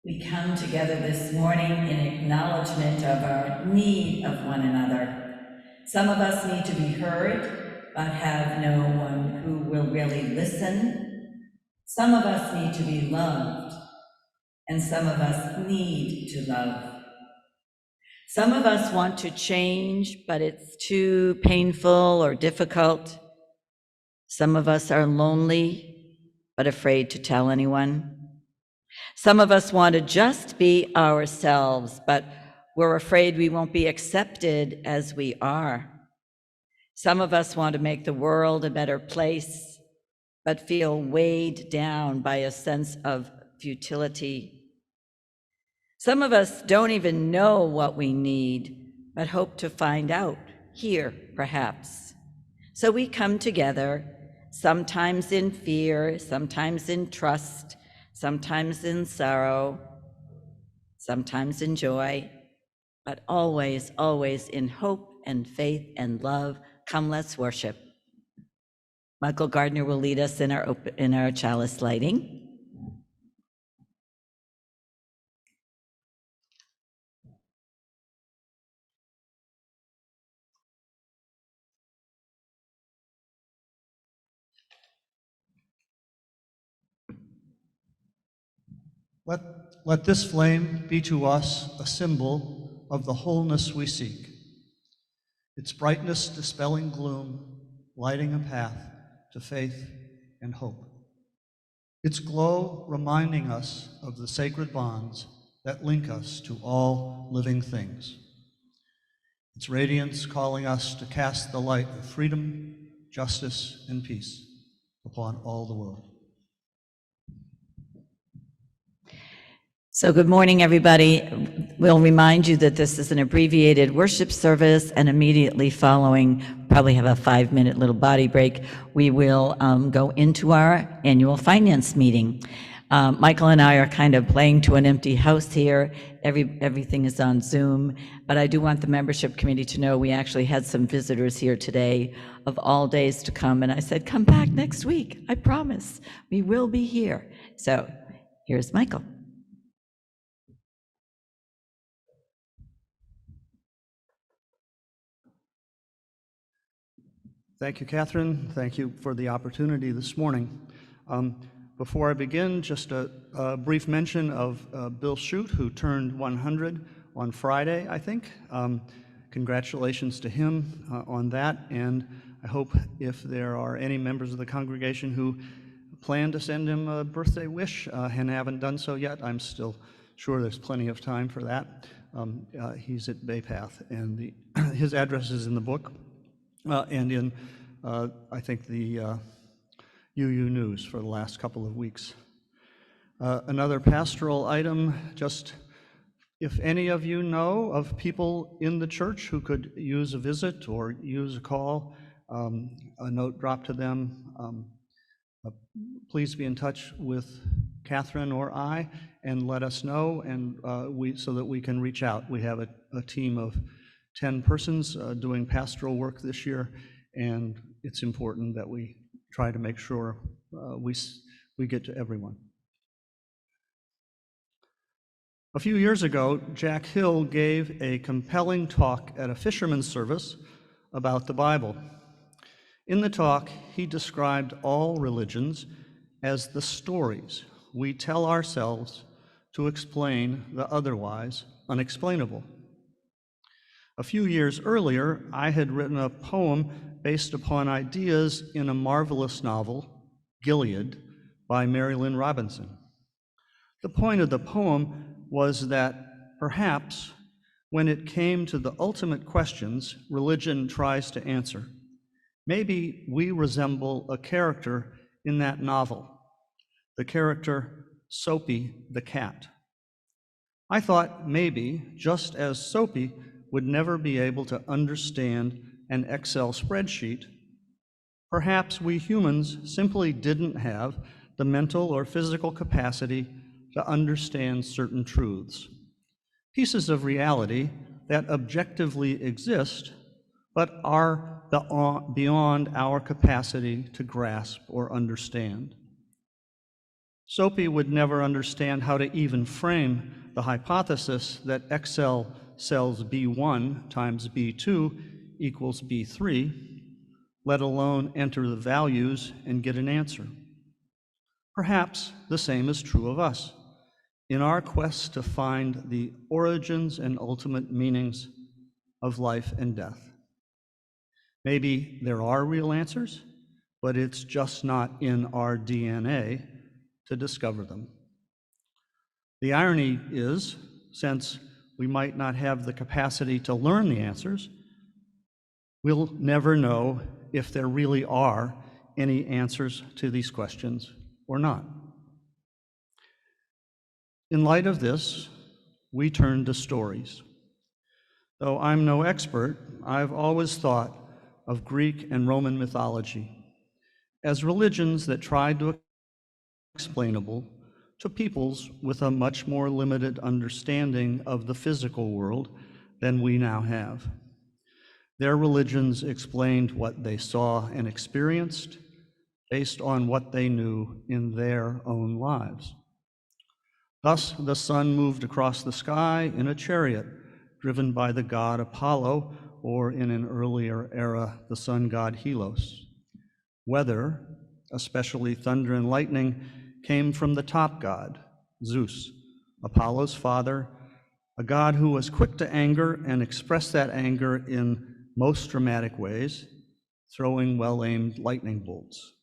We come together this morning in acknowledgement of our need of one another. Some of us need to be heard, but have no one who will really listen. Some of us need to be loved, and some of us need to love. Some of us want to change, but it's too painful or difficult. Some of us are lonely, but afraid to tell anyone. Some of us want to just be ourselves, but we're afraid we won't be accepted as we are. Some of us want to make the world a better place, but feel weighed down by a sense of futility. Some of us don't even know what we need, but hope to find out here, perhaps. So we come together, sometimes in fear, sometimes in trust, sometimes in sorrow, sometimes in joy, but always, always in hope and faith and love. Come, let's worship. Michael Gardner will lead us in our chalice lighting. Let this flame be to us a symbol of the wholeness we seek, its brightness dispelling gloom, lighting a path to faith and hope, its glow reminding us of the sacred bonds that link us to all living things, its radiance calling us to cast the light of freedom, justice, and peace upon all the world. So good morning, everybody. We'll remind you that this is an abbreviated worship service, and immediately following, probably have a 5-minute little body break, we will go into our annual finance meeting. Michael and I are kind of playing to an empty house here. Everything is on Zoom, but I do want the membership committee to know we actually had some visitors here today of all days to come, and I said, come back next week, I promise. We will be here. So here's Michael. Thank you, Catherine. Thank you for the opportunity this morning. Before I begin, just a brief mention of Bill Shute, who turned 100 on Friday, I think. Congratulations to him on that, and I hope if there are any members of the congregation who plan to send him a birthday wish and haven't done so yet, I'm still sure there's plenty of time for that. He's at Bay Path, and his address is in the book. And in, I think, the UU News for the last couple of weeks. Another pastoral item, just if any of you know of people in the church who could use a visit or use a call, a note dropped to them, please be in touch with Catherine or I and let us know, and so that we can reach out. We have a team of 10 persons doing pastoral work this year, and it's important that we try to make sure we get to everyone. A few years ago, Jack Hill gave a compelling talk at a fisherman's service about the Bible. In the talk, he described all religions as the stories we tell ourselves to explain the otherwise unexplainable. A few years earlier, I had written a poem based upon ideas in a marvelous novel, Gilead, by Mary Lynn Robinson. The point of the poem was that perhaps when it came to the ultimate questions religion tries to answer, maybe we resemble a character in that novel, the character Soapy the cat. I thought maybe, just as Soapy would never be able to understand an Excel spreadsheet, perhaps we humans simply didn't have the mental or physical capacity to understand certain truths, pieces of reality that objectively exist but are beyond our capacity to grasp or understand. Soapy would never understand how to even frame the hypothesis that Excel cells B1 times B2 equals B3, let alone enter the values and get an answer. Perhaps the same is true of us in our quest to find the origins and ultimate meanings of life and death. Maybe there are real answers, but it's just not in our DNA to discover them. The irony is, since we might not have the capacity to learn the answers, we'll never know if there really are any answers to these questions or not. In light of this, we turn to stories. Though I'm no expert, I've always thought of Greek and Roman mythology as religions that tried to explainable to peoples with a much more limited understanding of the physical world than we now have. Their religions explained what they saw and experienced based on what they knew in their own lives. Thus, the sun moved across the sky in a chariot driven by the god Apollo, or in an earlier era, the sun god Helios. Weather, especially thunder and lightning, came from the top god, Zeus, Apollo's father, a god who was quick to anger and expressed that anger in most dramatic ways, throwing well-aimed lightning bolts.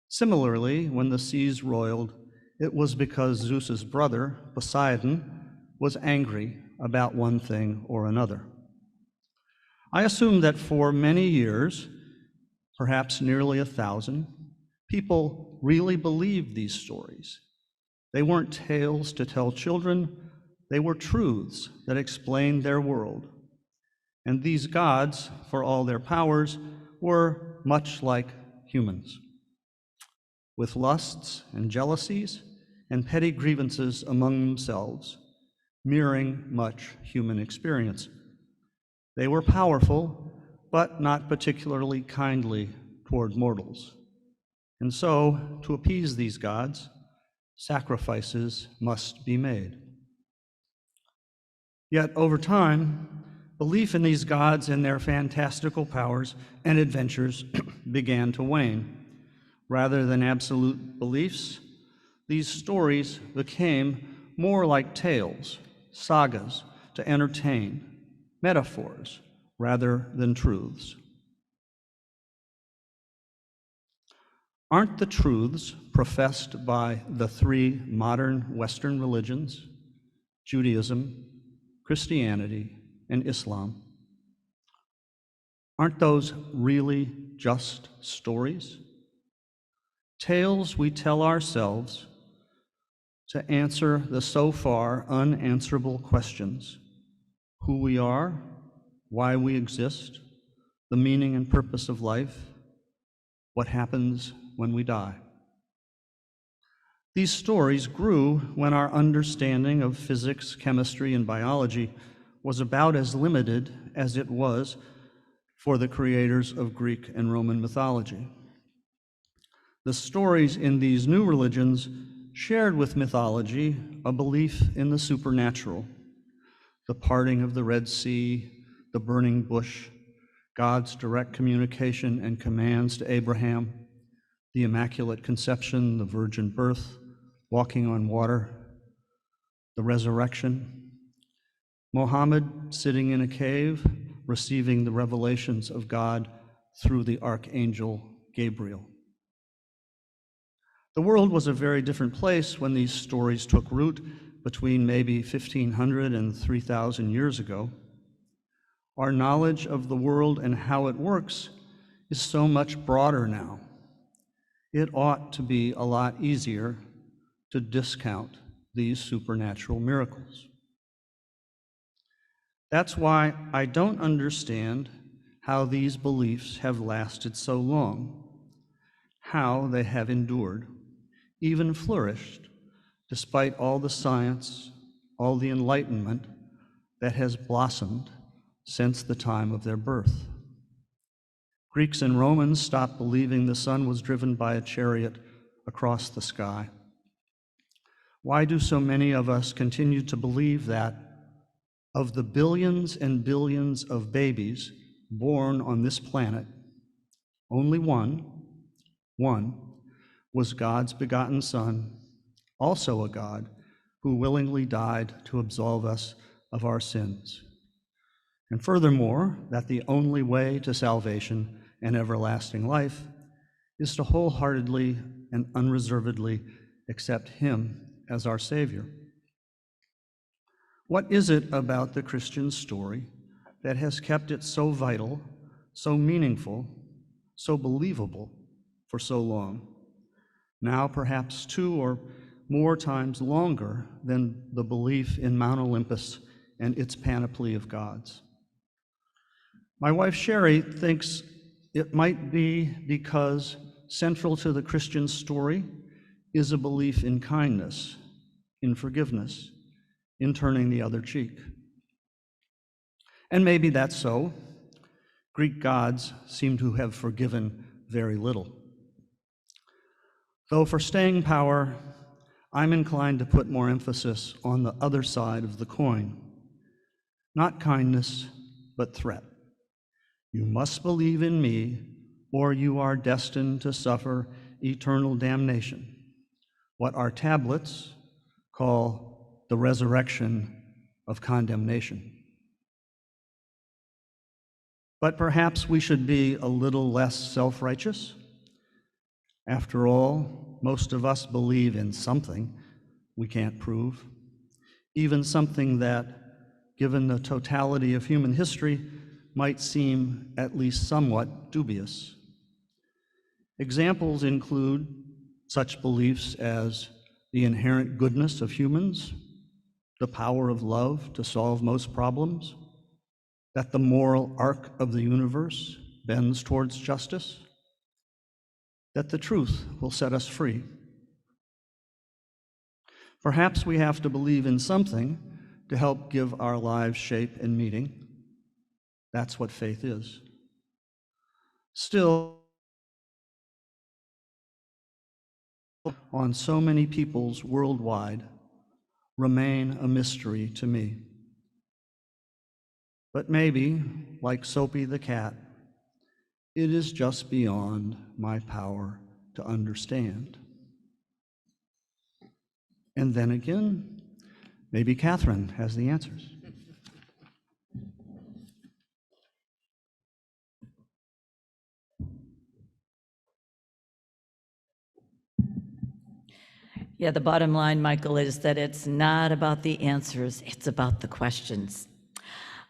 Similarly, when the seas roiled, it was because Zeus's brother, Poseidon, was angry about one thing or another. I assume that for many years, perhaps nearly 1,000, people really believed these stories. They weren't tales to tell children, they were truths that explained their world. And these gods, for all their powers, were much like humans, with lusts and jealousies and petty grievances among themselves, mirroring much human experience. They were powerful, but not particularly kindly toward mortals. And so, to appease these gods, sacrifices must be made. Yet, over time, belief in these gods and their fantastical powers and adventures began to wane. Rather than absolute beliefs, these stories became more like tales, sagas to entertain, metaphors rather than truths. Aren't the truths professed by the three modern Western religions, Judaism, Christianity, and Islam, aren't those really just stories? Tales we tell ourselves to answer the so far unanswerable questions: who we are, why we exist, the meaning and purpose of life, what happens when we die. These stories grew when our understanding of physics, chemistry, and biology was about as limited as it was for the creators of Greek and Roman mythology. The stories in these new religions shared with mythology a belief in the supernatural, the parting of the Red Sea, the burning bush, God's direct communication and commands to Abraham, the Immaculate Conception, the virgin birth, walking on water, the resurrection, Muhammad sitting in a cave, receiving the revelations of God through the archangel Gabriel. The world was a very different place when these stories took root between maybe 1,500 and 3,000 years ago. Our knowledge of the world and how it works is so much broader now. It ought to be a lot easier to discount these supernatural miracles. That's why I don't understand how these beliefs have lasted so long, how they have endured, even flourished, despite all the science, all the enlightenment that has blossomed since the time of their birth. Greeks and Romans stopped believing the sun was driven by a chariot across the sky. Why do so many of us continue to believe that of the billions and billions of babies born on this planet, only one was God's begotten Son, also a God, who willingly died to absolve us of our sins? And furthermore, that the only way to salvation and everlasting life is to wholeheartedly and unreservedly accept Him as our Savior. What is it about the Christian story that has kept it so vital, so meaningful, so believable for so long? Now perhaps 2 or more times longer than the belief in Mount Olympus and its panoply of gods. My wife Sherry thinks it might be because central to the Christian story is a belief in kindness, in forgiveness, in turning the other cheek. And maybe that's so. Greek gods seem to have forgiven very little. Though for staying power, I'm inclined to put more emphasis on the other side of the coin. Not kindness, but threat. You must believe in me, or you are destined to suffer eternal damnation. What our tablets call the resurrection of condemnation. But perhaps we should be a little less self-righteous. After all, most of us believe in something we can't prove, even something that, given the totality of human history, might seem at least somewhat dubious. Examples include such beliefs as the inherent goodness of humans, the power of love to solve most problems, that the moral arc of the universe bends towards justice, that the truth will set us free. Perhaps we have to believe in something to help give our lives shape and meaning. That's what faith is. Still, on so many peoples worldwide, remain a mystery to me. But maybe, like Soapy the cat, it is just beyond my power to understand. And then again, maybe Catherine has the answers. Yeah, the bottom line, Michael, is that it's not about the answers, it's about the questions.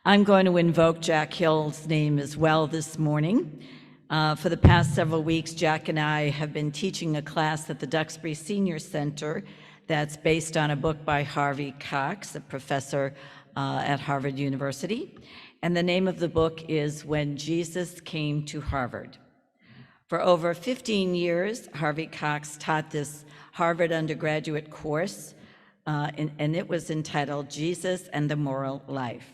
I'm going to invoke Jack Hill's name as well this morning. For the past several weeks, Jack and I have been teaching a class at the Duxbury Senior Center that's based on a book by Harvey Cox, a professor at Harvard University. And the name of the book is When Jesus Came to Harvard. For over 15 years, Harvey Cox taught this Harvard undergraduate course, and it was entitled Jesus and the Moral Life.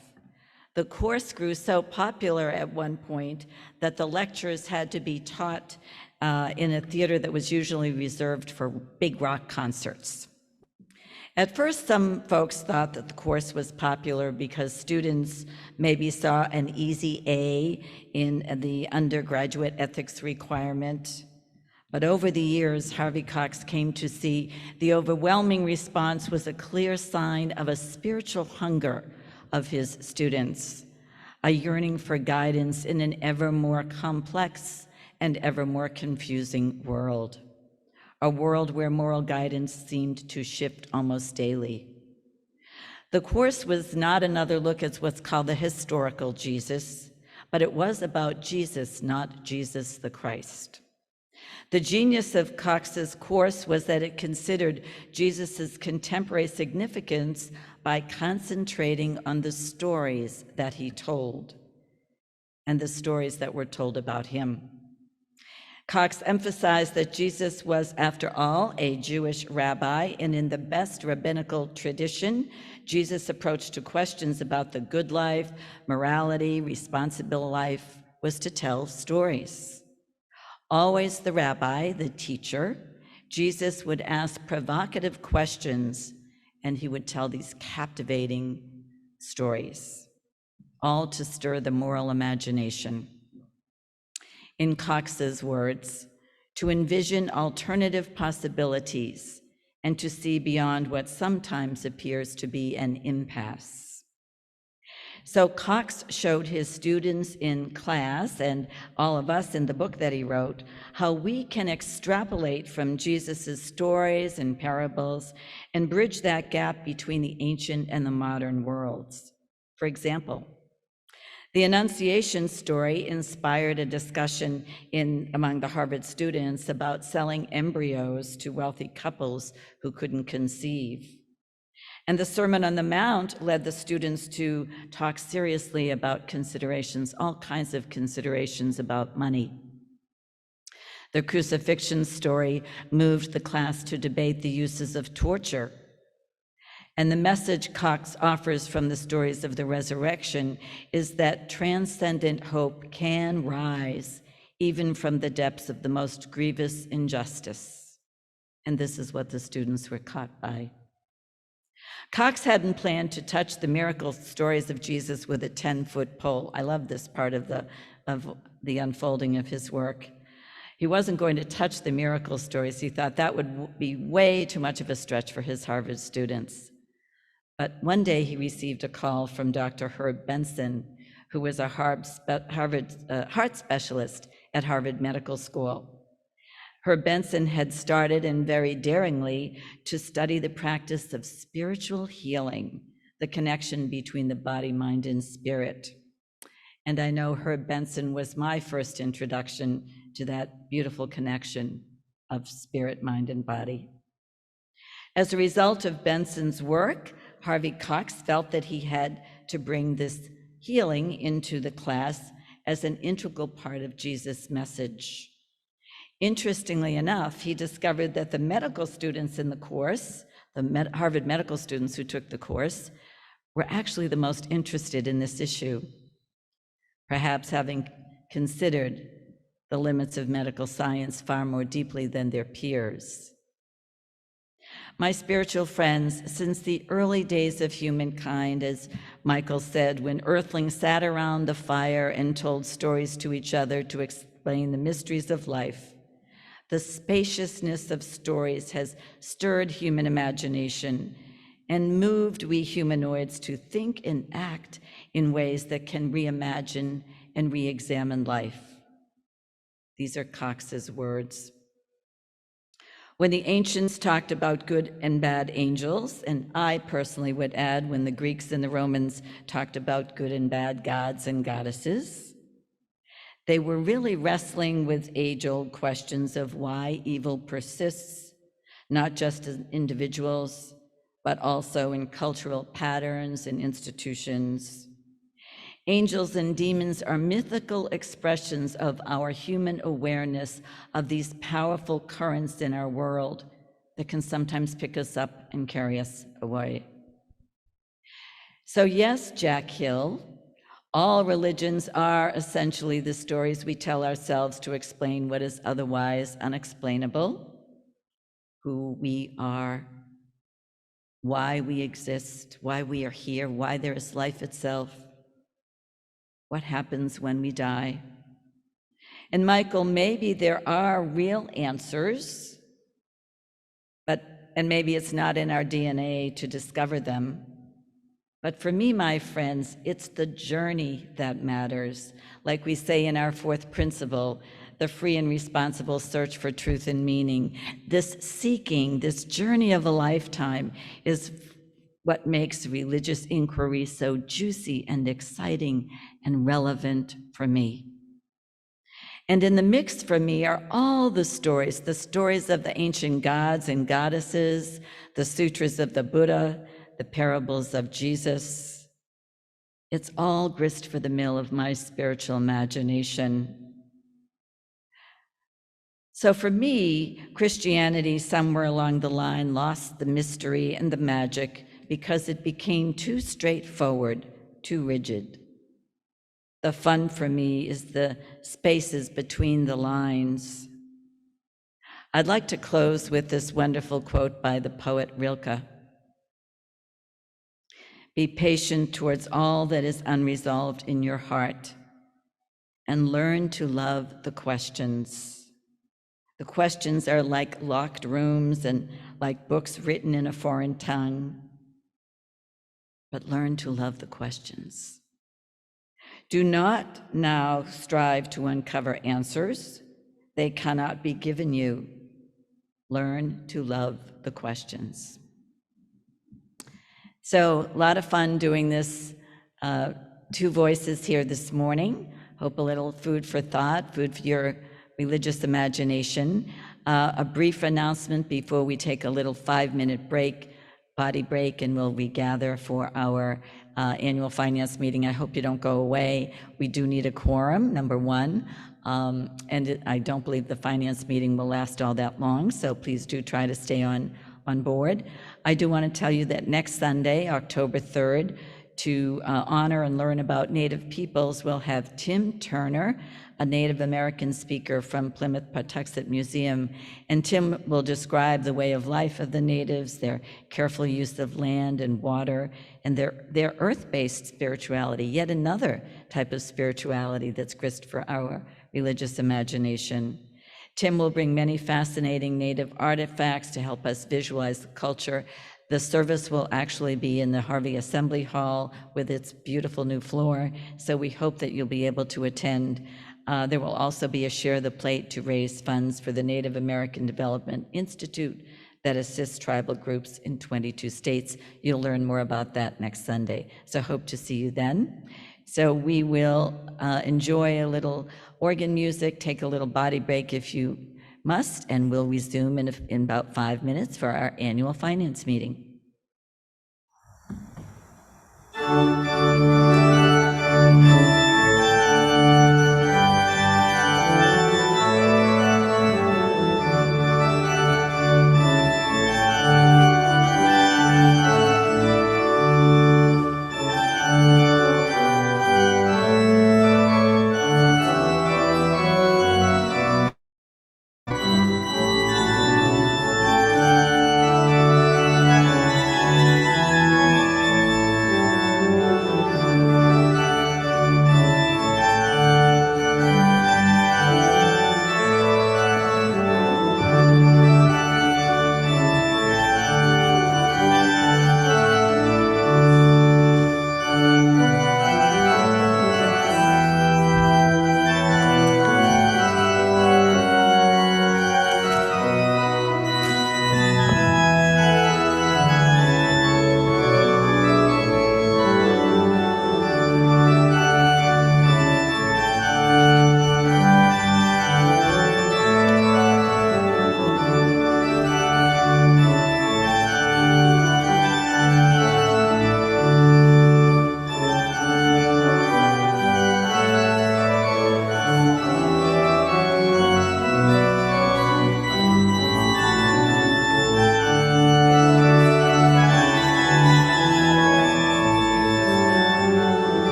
The course grew so popular at one point that the lectures had to be taught in a theater that was usually reserved for big rock concerts. At first, some folks thought that the course was popular because students maybe saw an easy A in the undergraduate ethics requirement. But over the years, Harvey Cox came to see the overwhelming response was a clear sign of a spiritual hunger of his students, a yearning for guidance in an ever more complex and ever more confusing world. A world where moral guidance seemed to shift almost daily. The course was not another look at what's called the historical Jesus, but it was about Jesus, not Jesus the Christ. The genius of Cox's course was that it considered Jesus's contemporary significance by concentrating on the stories that he told and the stories that were told about him. Cox emphasized that Jesus was, after all, a Jewish rabbi, and in the best rabbinical tradition, Jesus' approach to questions about the good life, morality, responsible life was to tell stories. Always the rabbi, the teacher, Jesus would ask provocative questions, and he would tell these captivating stories, all to stir the moral imagination. In Cox's words, to envision alternative possibilities and to see beyond what sometimes appears to be an impasse. So Cox showed his students in class and all of us in the book that he wrote how we can extrapolate from Jesus's stories and parables and bridge that gap between the ancient and the modern worlds. For example, the Annunciation story inspired a discussion among the Harvard students about selling embryos to wealthy couples who couldn't conceive. And the Sermon on the Mount led the students to talk seriously about considerations, all kinds of considerations about money. The crucifixion story moved the class to debate the uses of torture. And the message Cox offers from the stories of the resurrection is that transcendent hope can rise even from the depths of the most grievous injustice. And this is what the students were caught by. Cox hadn't planned to touch the miracle stories of Jesus with a 10-foot pole. I love this part of the unfolding of his work. He wasn't going to touch the miracle stories. He thought that would be way too much of a stretch for his Harvard students. But one day he received a call from Dr. Herb Benson, who was a heart specialist at Harvard Medical School. Herb Benson had started, and very daringly, to study the practice of spiritual healing, the connection between the body, mind, and spirit. And I know Herb Benson was my first introduction to that beautiful connection of spirit, mind, and body. As a result of Benson's work, Harvey Cox felt that he had to bring this healing into the class as an integral part of Jesus' message. Interestingly enough, he discovered that the medical students in the course, Harvard medical students who took the course, were actually the most interested in this issue, perhaps having considered the limits of medical science far more deeply than their peers. My spiritual friends, since the early days of humankind, as Michael said, when earthlings sat around the fire and told stories to each other to explain the mysteries of life, the spaciousness of stories has stirred human imagination and moved we humanoids to think and act in ways that can reimagine and re-examine life. These are Cox's words. When the ancients talked about good and bad angels, and I personally would add when the Greeks and the Romans talked about good and bad gods and goddesses, they were really wrestling with age-old questions of why evil persists, not just in individuals, but also in cultural patterns and institutions. Angels and demons are mythical expressions of our human awareness of these powerful currents in our world that can sometimes pick us up and carry us away. So yes, Jack Hill, all religions are essentially the stories we tell ourselves to explain what is otherwise unexplainable, who we are, why we exist, why we are here, why there is life itself, what happens when we die. And Michael, maybe there are real answers, and maybe it's not in our DNA to discover them. But for me, my friends, it's the journey that matters. Like we say in our fourth principle, the free and responsible search for truth and meaning. This seeking, this journey of a lifetime is what makes religious inquiry so juicy and exciting and relevant for me. And in the mix for me are all the stories of the ancient gods and goddesses, the sutras of the Buddha, the parables of Jesus. It's all grist for the mill of my spiritual imagination. So for me, Christianity somewhere along the line lost the mystery and the magic because it became too straightforward, too rigid. The fun for me is the spaces between the lines. I'd like to close with this wonderful quote by the poet Rilke. Be patient towards all that is unresolved in your heart, and learn to love the questions. The questions are like locked rooms and like books written in a foreign tongue. But learn to love the questions. Do not now strive to uncover answers. They cannot be given you. Learn to love the questions. So a lot of fun doing this, two voices here this morning. Hope a little food for thought, food for your religious imagination. A brief announcement before we take a little 5-minute break, body break, and we'll regather for our annual finance meeting. I hope you don't go away. We do need a quorum, number one. And I don't believe the finance meeting will last all that long, so please do try to stay on board. I do want to tell you that next Sunday, October 3rd, to honor and learn about Native peoples, we'll have Tim Turner, a Native American speaker from Plymouth Patuxent Museum. And Tim will describe the way of life of the natives, their careful use of land and water, and their earth-based spirituality, yet another type of spirituality that's grist for our religious imagination. Tim will bring many fascinating Native artifacts to help us visualize the culture. The service will actually be in the Harvey Assembly Hall with its beautiful new floor, so we hope that you'll be able to attend. There will also be a Share the Plate to raise funds for the Native American Development Institute that assists tribal groups in 22 states. You'll learn more about that next Sunday, so hope to see you then. So we will enjoy a little organ music, take a little body break if you must, and we'll resume in about 5 minutes for our annual finance meeting.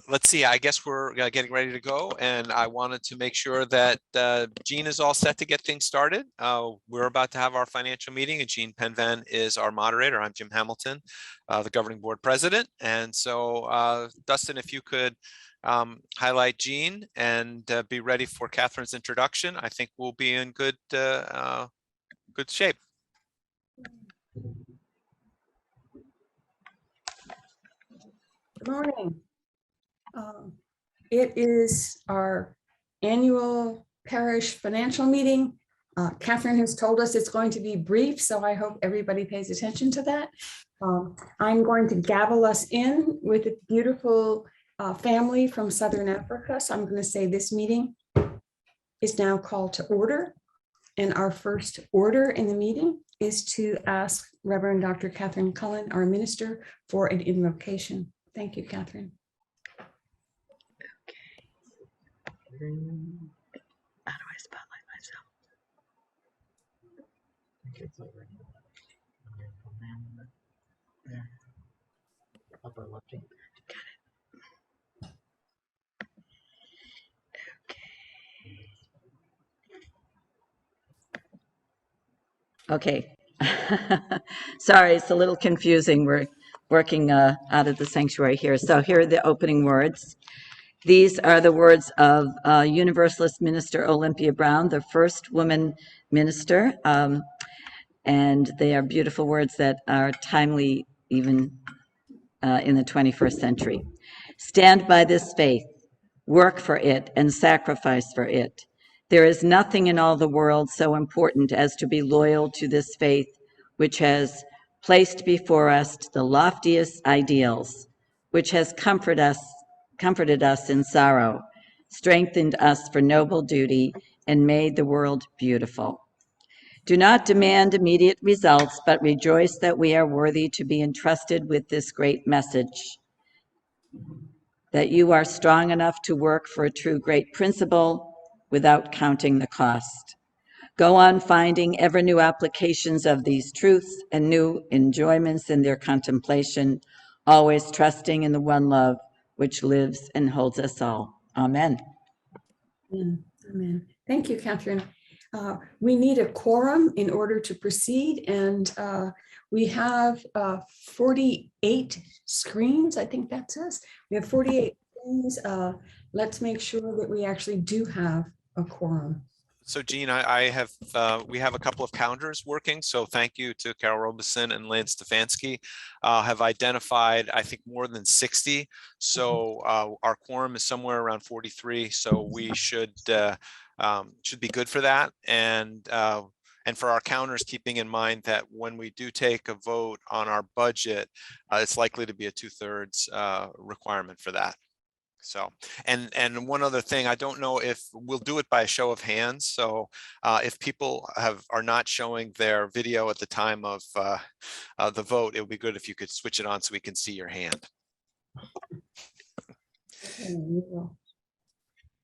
Let's see, I guess we're getting ready to go, and I wanted to make sure that Jean is all set to get things started. We're about to have our financial meeting, and Jean Penvan is our moderator. I'm Jim Hamilton, the governing board president. And so, Dustin, if you could highlight Jean and be ready for Catherine's introduction, I think we'll be in good shape. Morning. It is our annual parish financial meeting. Catherine has told us it's going to be brief, so I hope everybody pays attention to that. I'm going to gavel us in with a beautiful family from Southern Africa. So I'm going to say this meeting is now called to order. And our first order in the meeting is to ask Reverend Dr. Catherine Cullen, our minister, for an invocation. Thank you, Catherine. How do I spotlight myself? It's over there. Upper left hand. Got it. Okay. Sorry, it's a little confusing. We're working out of the sanctuary here. So here are the opening words. These are the words of Universalist Minister Olympia Brown, the first woman minister, and they are beautiful words that are timely even in the 21st century. Stand by this faith, work for it, and sacrifice for it. There is nothing in all the world so important as to be loyal to this faith, which has placed before us the loftiest ideals, which has comforted us in sorrow, strengthened us for noble duty, and made the world beautiful. Do not demand immediate results, but rejoice that we are worthy to be entrusted with this great message, that you are strong enough to work for a true great principle without counting the cost. Go on finding ever new applications of these truths and new enjoyments in their contemplation, always trusting in the one love which lives and holds us all. Amen. Amen. Thank you, Catherine. We need a quorum in order to proceed, and we have 48 screens. I think that says we have 48 screens. Let's make sure that we actually do have a quorum. So Jean, we have a couple of counters working. So thank you to Carol Robeson and Lynn Stefanski. Have identified, I think, more than 60. So our quorum is somewhere around 43. So we should be good for that. And for our counters, keeping in mind that when we do take a vote on our budget, it's likely to be a 2/3 requirement for that. So, and one other thing, I don't know if we'll do it by a show of hands. So if people are not showing their video at the time of the vote, it would be good if you could switch it on so we can see your hand. Okay,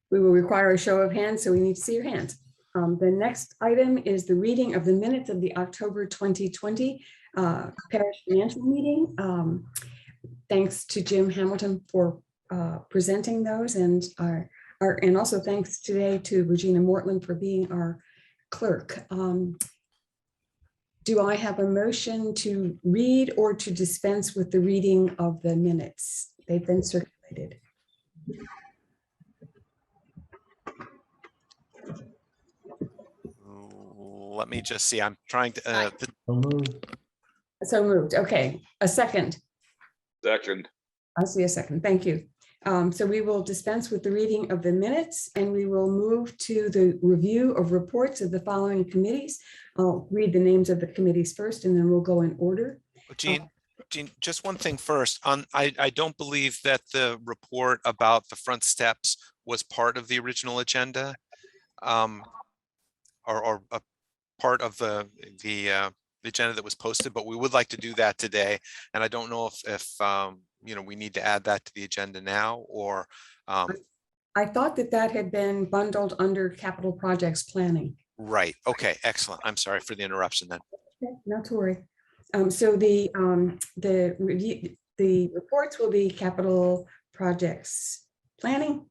we will require a show of hands, so we need to see your hands. The next item is the reading of the minutes of the October 2020 parish financial meeting. Thanks to Jim Hamilton for presenting those, and also thanks today to Regina Mortland for being our clerk. Do I have a motion to read or to dispense with the reading of the minutes? They've been circulated. Let me just see. I'm trying to. So moved. Okay, a second. Second. I see a second. Thank you. So we will dispense with the reading of the minutes, and we will move to the review of reports of the following committees. I'll read the names of the committees first, and then we'll go in order. Jean, just one thing first. I don't believe that the report about the front steps was part of the original agenda, or a part of the agenda that was posted, but we would like to do that today. And I don't know if we need to add that to the agenda now, or I thought that had been bundled under capital projects planning. Right. Okay. Excellent. I'm sorry for the interruption then. Okay, not to worry. So the reports will be capital projects planning,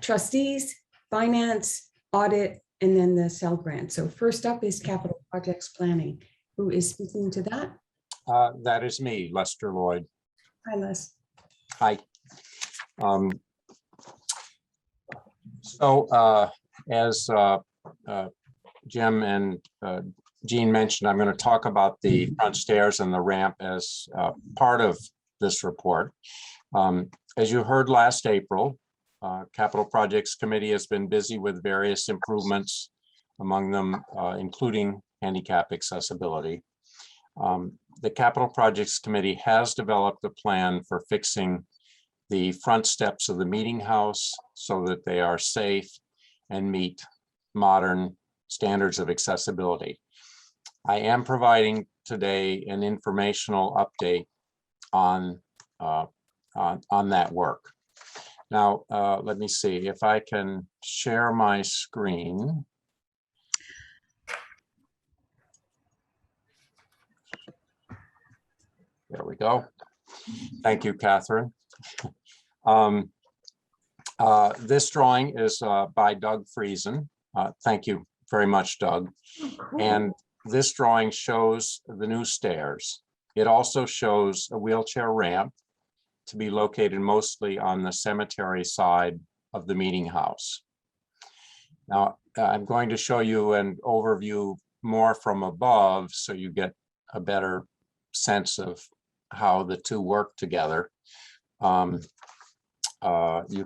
trustees, finance, audit, and then the Cell grant. So first up is capital projects planning. Who is speaking to that? That is me, Lester Lloyd. Hi, Les. Hi. As Jim and Jean mentioned, I'm going to talk about the front stairs and the ramp as part of this report. As you heard last April, Capital Projects Committee has been busy with various improvements, among them including handicap accessibility. The Capital Projects Committee has developed a plan for fixing the front steps of the meeting house so that they are safe and meet modern standards of accessibility. I am providing today an informational update on that work. Now, let me see if I can share my screen. There we go. Thank you, Catherine. This drawing is by Doug Friesen. Thank you very much, Doug. And this drawing shows the new stairs. It also shows a wheelchair ramp to be located mostly on the cemetery side of the meeting house. Now, I'm going to show you an overview more from above so you get a better sense of how the two work together. You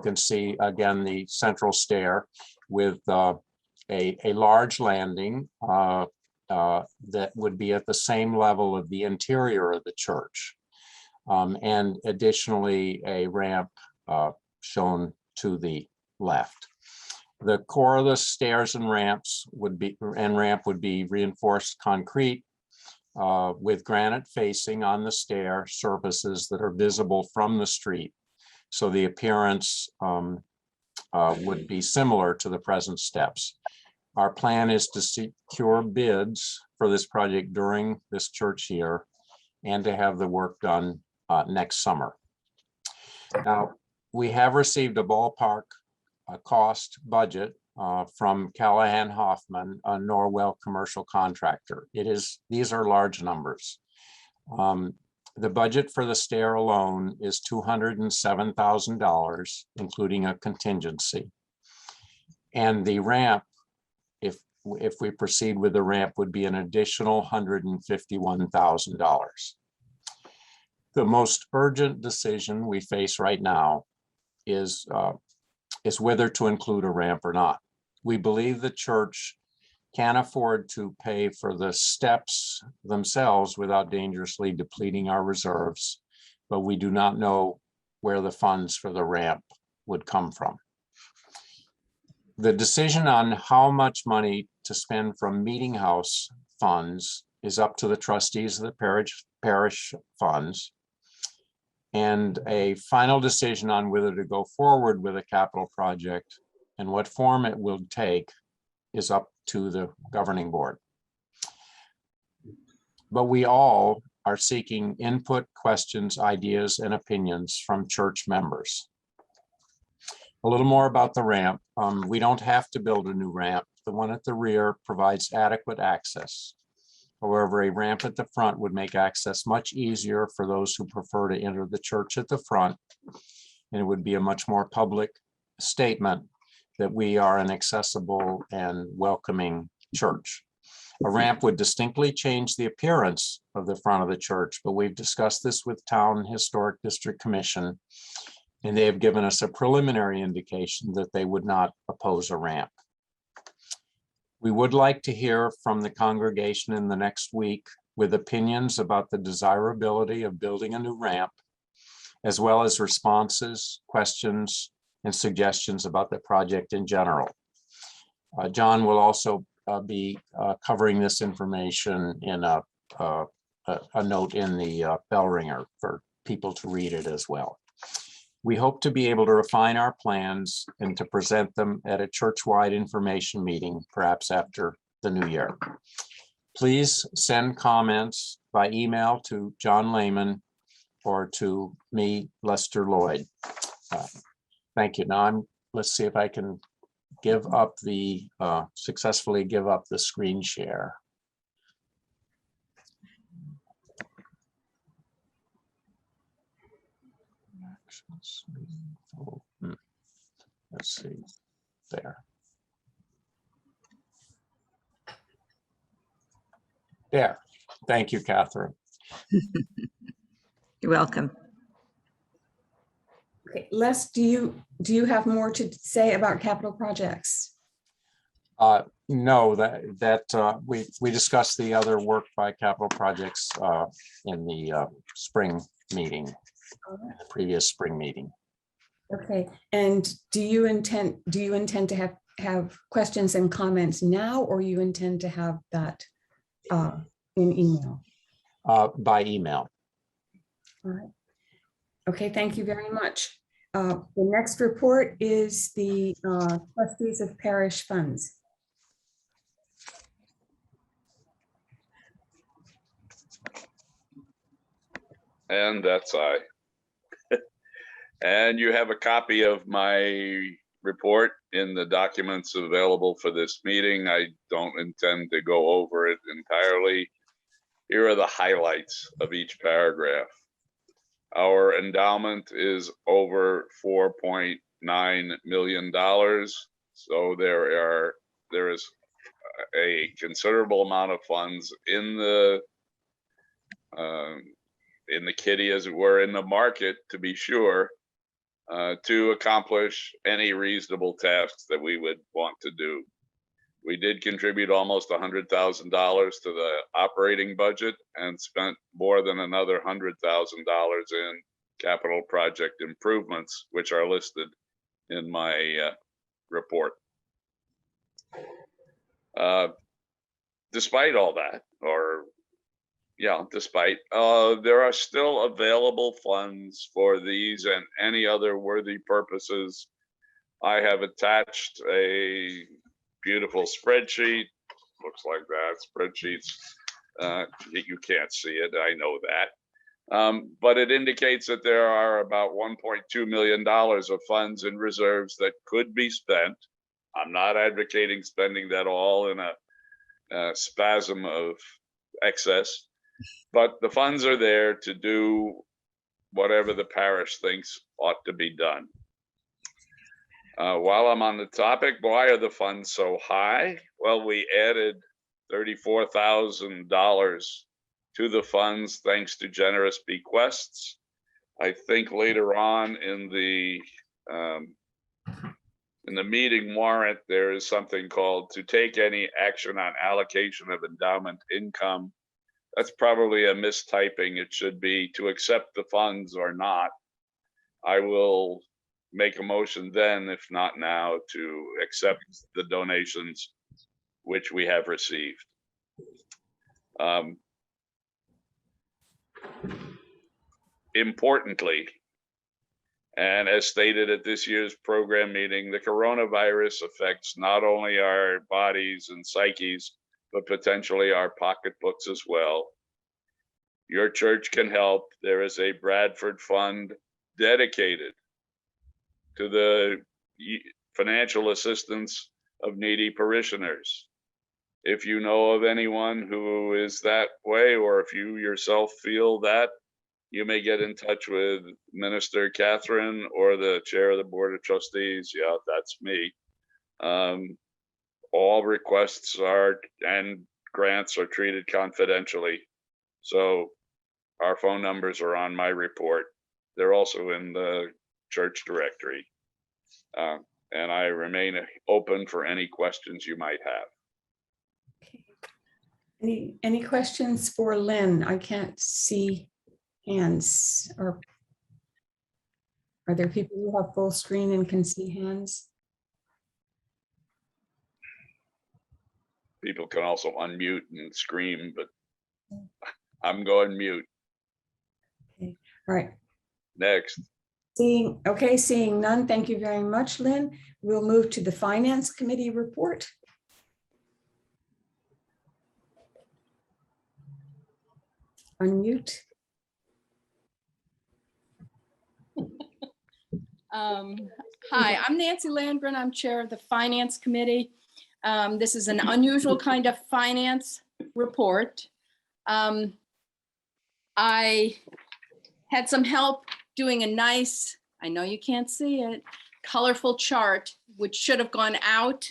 can see again the central stair with a large landing that would be at the same level of the interior of the church, and additionally a ramp shown to the left. The core of the stairs and ramp would be reinforced concrete with granite facing on the stair surfaces that are visible from the street. So the appearance would be similar to the present steps. Our plan is to secure bids for this project during this church year and to have the work done next summer. Now, we have received a ballpark cost budget from Callahan Hoffman, a Norwell commercial contractor. These are large numbers. The budget for the stair alone is $207,000, including a contingency. And the ramp, if we proceed with the ramp, would be an additional $151,000. The most urgent decision we face right now is whether to include a ramp or not. We believe the church can afford to pay for the steps themselves without dangerously depleting our reserves, but we do not know where the funds for the ramp would come from. The decision on how much money to spend from meeting house funds is up to the trustees of the parish funds, and a final decision on whether to go forward with a capital project and what form it will take is up to the governing board. But we all are seeking input, questions, ideas, and opinions from church members. A little more about the ramp. We don't have to build a new ramp. The one at the rear provides adequate access. However, a ramp at the front would make access much easier for those who prefer to enter the church at the front, and it would be a much more public statement that we are an accessible and welcoming church. A ramp would distinctly change the appearance of the front of the church, but we've discussed this with Town Historic District Commission, and they have given us a preliminary indication that they would not oppose a ramp. We would like to hear from the congregation in the next week with opinions about the desirability of building a new ramp, as well as responses, questions, and suggestions about the project in general. John will also be covering this information in a note in the bell ringer for people to read it as well. We hope to be able to refine our plans and to present them at a church-wide information meeting, perhaps after the new year. Please send comments by email to John Lehman or to me, Lester Lloyd. Thank you. Now let's see if I can give up the successfully give up the screen share. Let's see there. There. Thank you, Catherine. You're welcome. Okay, Les, do you have more to say about capital projects? No, we discussed the other work by capital projects in the spring meeting, the previous spring meeting. Okay, and do you intend to have questions and comments now, or you intend to have that in email? By email. All right. Okay, thank you very much. The next report is the trustees of parish funds. And that's I. And you have a copy of my report in the documents available for this meeting. I don't intend to go over it entirely. Here are the highlights of each paragraph. Our endowment is over $4.9 million. So there is a considerable amount of funds in the kitty, as it were, in the market, to be sure, to accomplish any reasonable tasks that we would want to do. We did contribute almost $100,000 to the operating budget and spent more than another $100,000 in capital project improvements, which are listed in my report. Despite all that, there are still available funds for these and any other worthy purposes. I have attached a beautiful spreadsheet. Looks like that. Spreadsheets, you can't see it, I know that. But it indicates that there are about $1.2 million of funds in reserves that could be spent. I'm not advocating spending that all in a spasm of excess, but the funds are there to do whatever the parish thinks ought to be done. While I'm on the topic, why are the funds so high? Well, we added $34,000 to the funds thanks to generous bequests. I think later on in the meeting warrant, there is something called to take any action on allocation of endowment income. That's probably a mistyping. It should be to accept the funds or not. I will make a motion then, if not now, to accept the donations which we have received. Importantly, and as stated at this year's program meeting, the coronavirus affects not only our bodies and psyches, but potentially our pocketbooks as well. Your church can help. There is a Bradford Fund dedicated to the financial assistance of needy parishioners. If you know of anyone who is that way, or if you yourself feel that, you may get in touch with Minister Catherine or the chair of the Board of Trustees. Yeah, that's me. All requests and grants are treated confidentially. So our phone numbers are on my report. They're also in the church directory. And I remain open for any questions you might have. Okay. Any questions for Lynn? I can't see hands. Or are there people who have full screen and can see hands? People can also unmute and scream, but I'm going mute. Okay. All right. Next. Seeing none, thank you very much, Lynn. We'll move to the Finance Committee report. Unmute. Hi, I'm Nancy Landgren. I'm chair of the Finance Committee. This is an unusual kind of finance report. I had some help doing a nice, I know you can't see it, colorful chart, which should have gone out.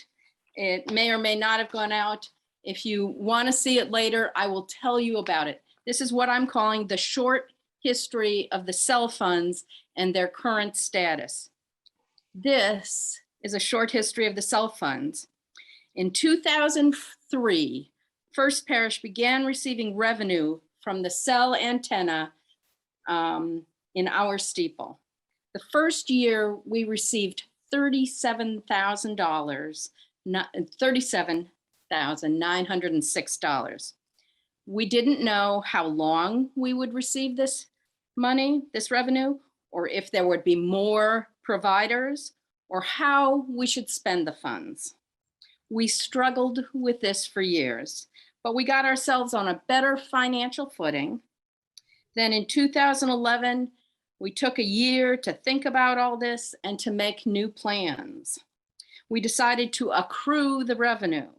It may or may not have gone out. If you want to see it later, I will tell you about it. This is what I'm calling the short history of the cell funds and their current status. This is a short history of the cell funds. In 2003, First Parish began receiving revenue from the cell antenna in our steeple. The first year we received $37,000, $37,906. We didn't know how long we would receive this money, this revenue, or if there would be more providers, or how we should spend the funds. We struggled with this for years, but we got ourselves on a better financial footing. Then in 2011, we took a year to think about all this and to make new plans. We decided to accrue the revenue.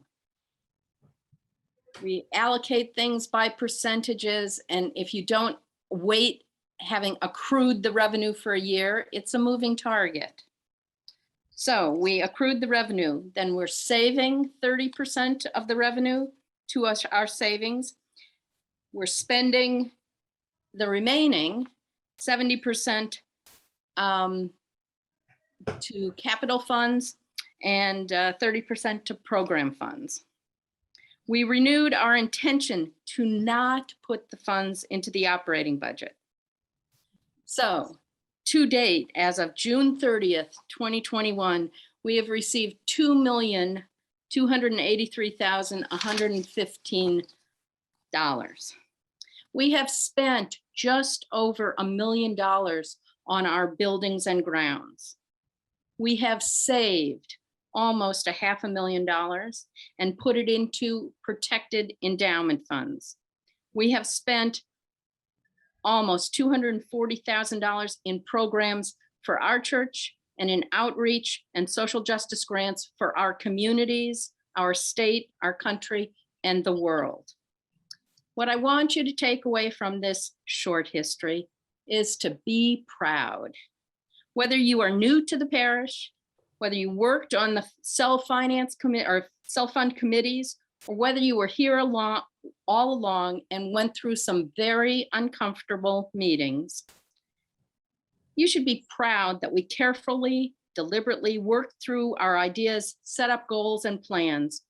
We allocate things by percentages, and if you don't wait having accrued the revenue for a year, it's a moving target. So we accrued the revenue, then we're saving 30% of the revenue to us, our savings. We're spending the remaining 70% to capital funds and 30% to program funds. We renewed our intention to not put the funds into the operating budget. So to date, as of June 30th, 2021, we have received $2,283,115. We have spent just over $1 million on our buildings and grounds. We have saved almost $500,000 and put it into protected endowment funds. We have spent almost $240,000 in programs for our church and in outreach and social justice grants for our communities, our state, our country, and the world. What I want you to take away from this short history is to be proud. Whether you are new to the parish, whether you worked on the cell finance committee or cell fund committees, or whether you were here all along and went through some very uncomfortable meetings, you should be proud that we carefully, deliberately worked through our ideas, set up goals and plans.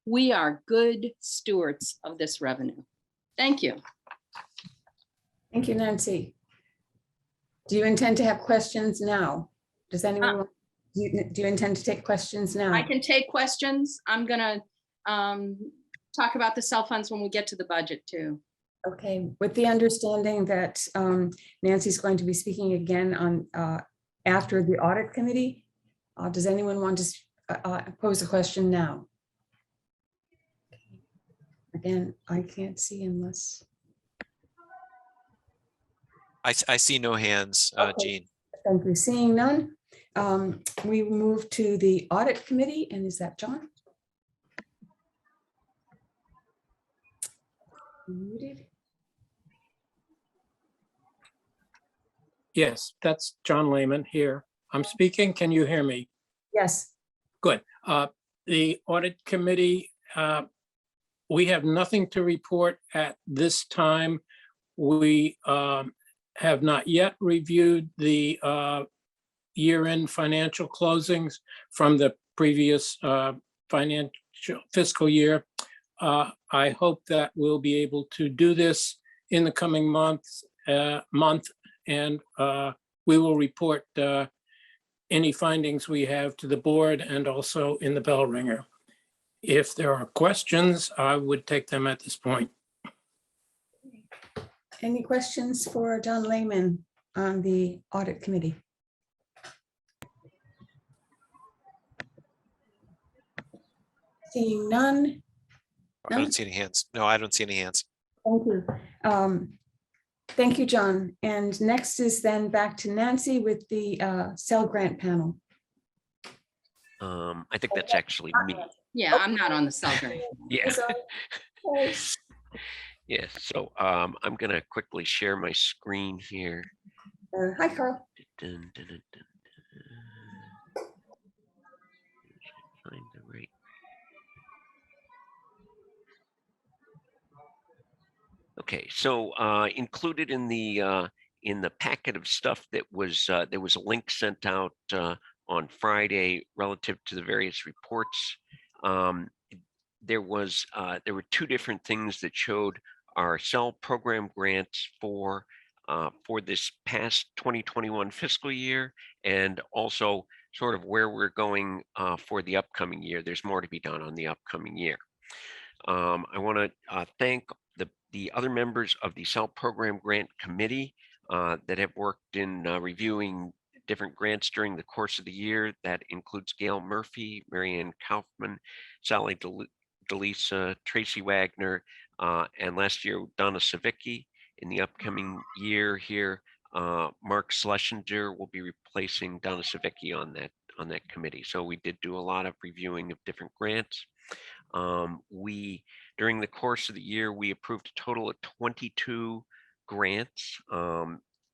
We are good stewards of this revenue. Thank you. Thank you, Nancy. Do you intend to have questions now? Does anyone, do you intend to take questions now? I can take questions. I'm gonna talk about the cell funds when we get to the budget too. Okay, with the understanding that Nancy's going to be speaking again on after the audit committee. Does anyone want to pose a question now? Again, I can't see unless. I see no hands, Okay. Jean. Thank you. Seeing none, we move to the audit committee, and is that John? Muted. Yes, that's John Lehman here. I'm speaking. Can you hear me? Yes. Good. The audit committee, we have nothing to report at this time. We have not yet reviewed the year-end financial closings from the previous fiscal year. I hope that we'll be able to do this in the coming month, and we will report any findings we have to the board and also in the bell ringer. If there are questions, I would take them at this point. Any questions for John Lehman on the audit committee? Seeing none. I don't see any hands. No, I don't see any hands. Thank you. Thank you, John. And next is then back to Nancy with the Cell Grant panel. I think that's actually me. Yeah, I'm not on the cell grant. Yeah. Okay. Yes. So I'm going to quickly share my screen here. Hi, Carl. Dun, dun, dun, dun, dun. Find the right. Okay, so included in the in the packet of stuff that was, there was a link sent out on Friday relative to the various reports. There were two different things that showed our cell program grants for this past 2021 fiscal year, and also sort of where we're going for the upcoming year. There's more to be done on the upcoming year. I want to thank the other members of the cell program grant committee that have worked in reviewing different grants during the course of the year. That includes Gail Murphy, Marianne Kaufman, Sally DeLisa, Tracy Wagner, and last year Donna Savicki. In the upcoming year here, Mark Schlesinger will be replacing Donna Savicki on that committee. So we did do a lot of reviewing of different grants. During the course of the year, we approved a total of 22 grants,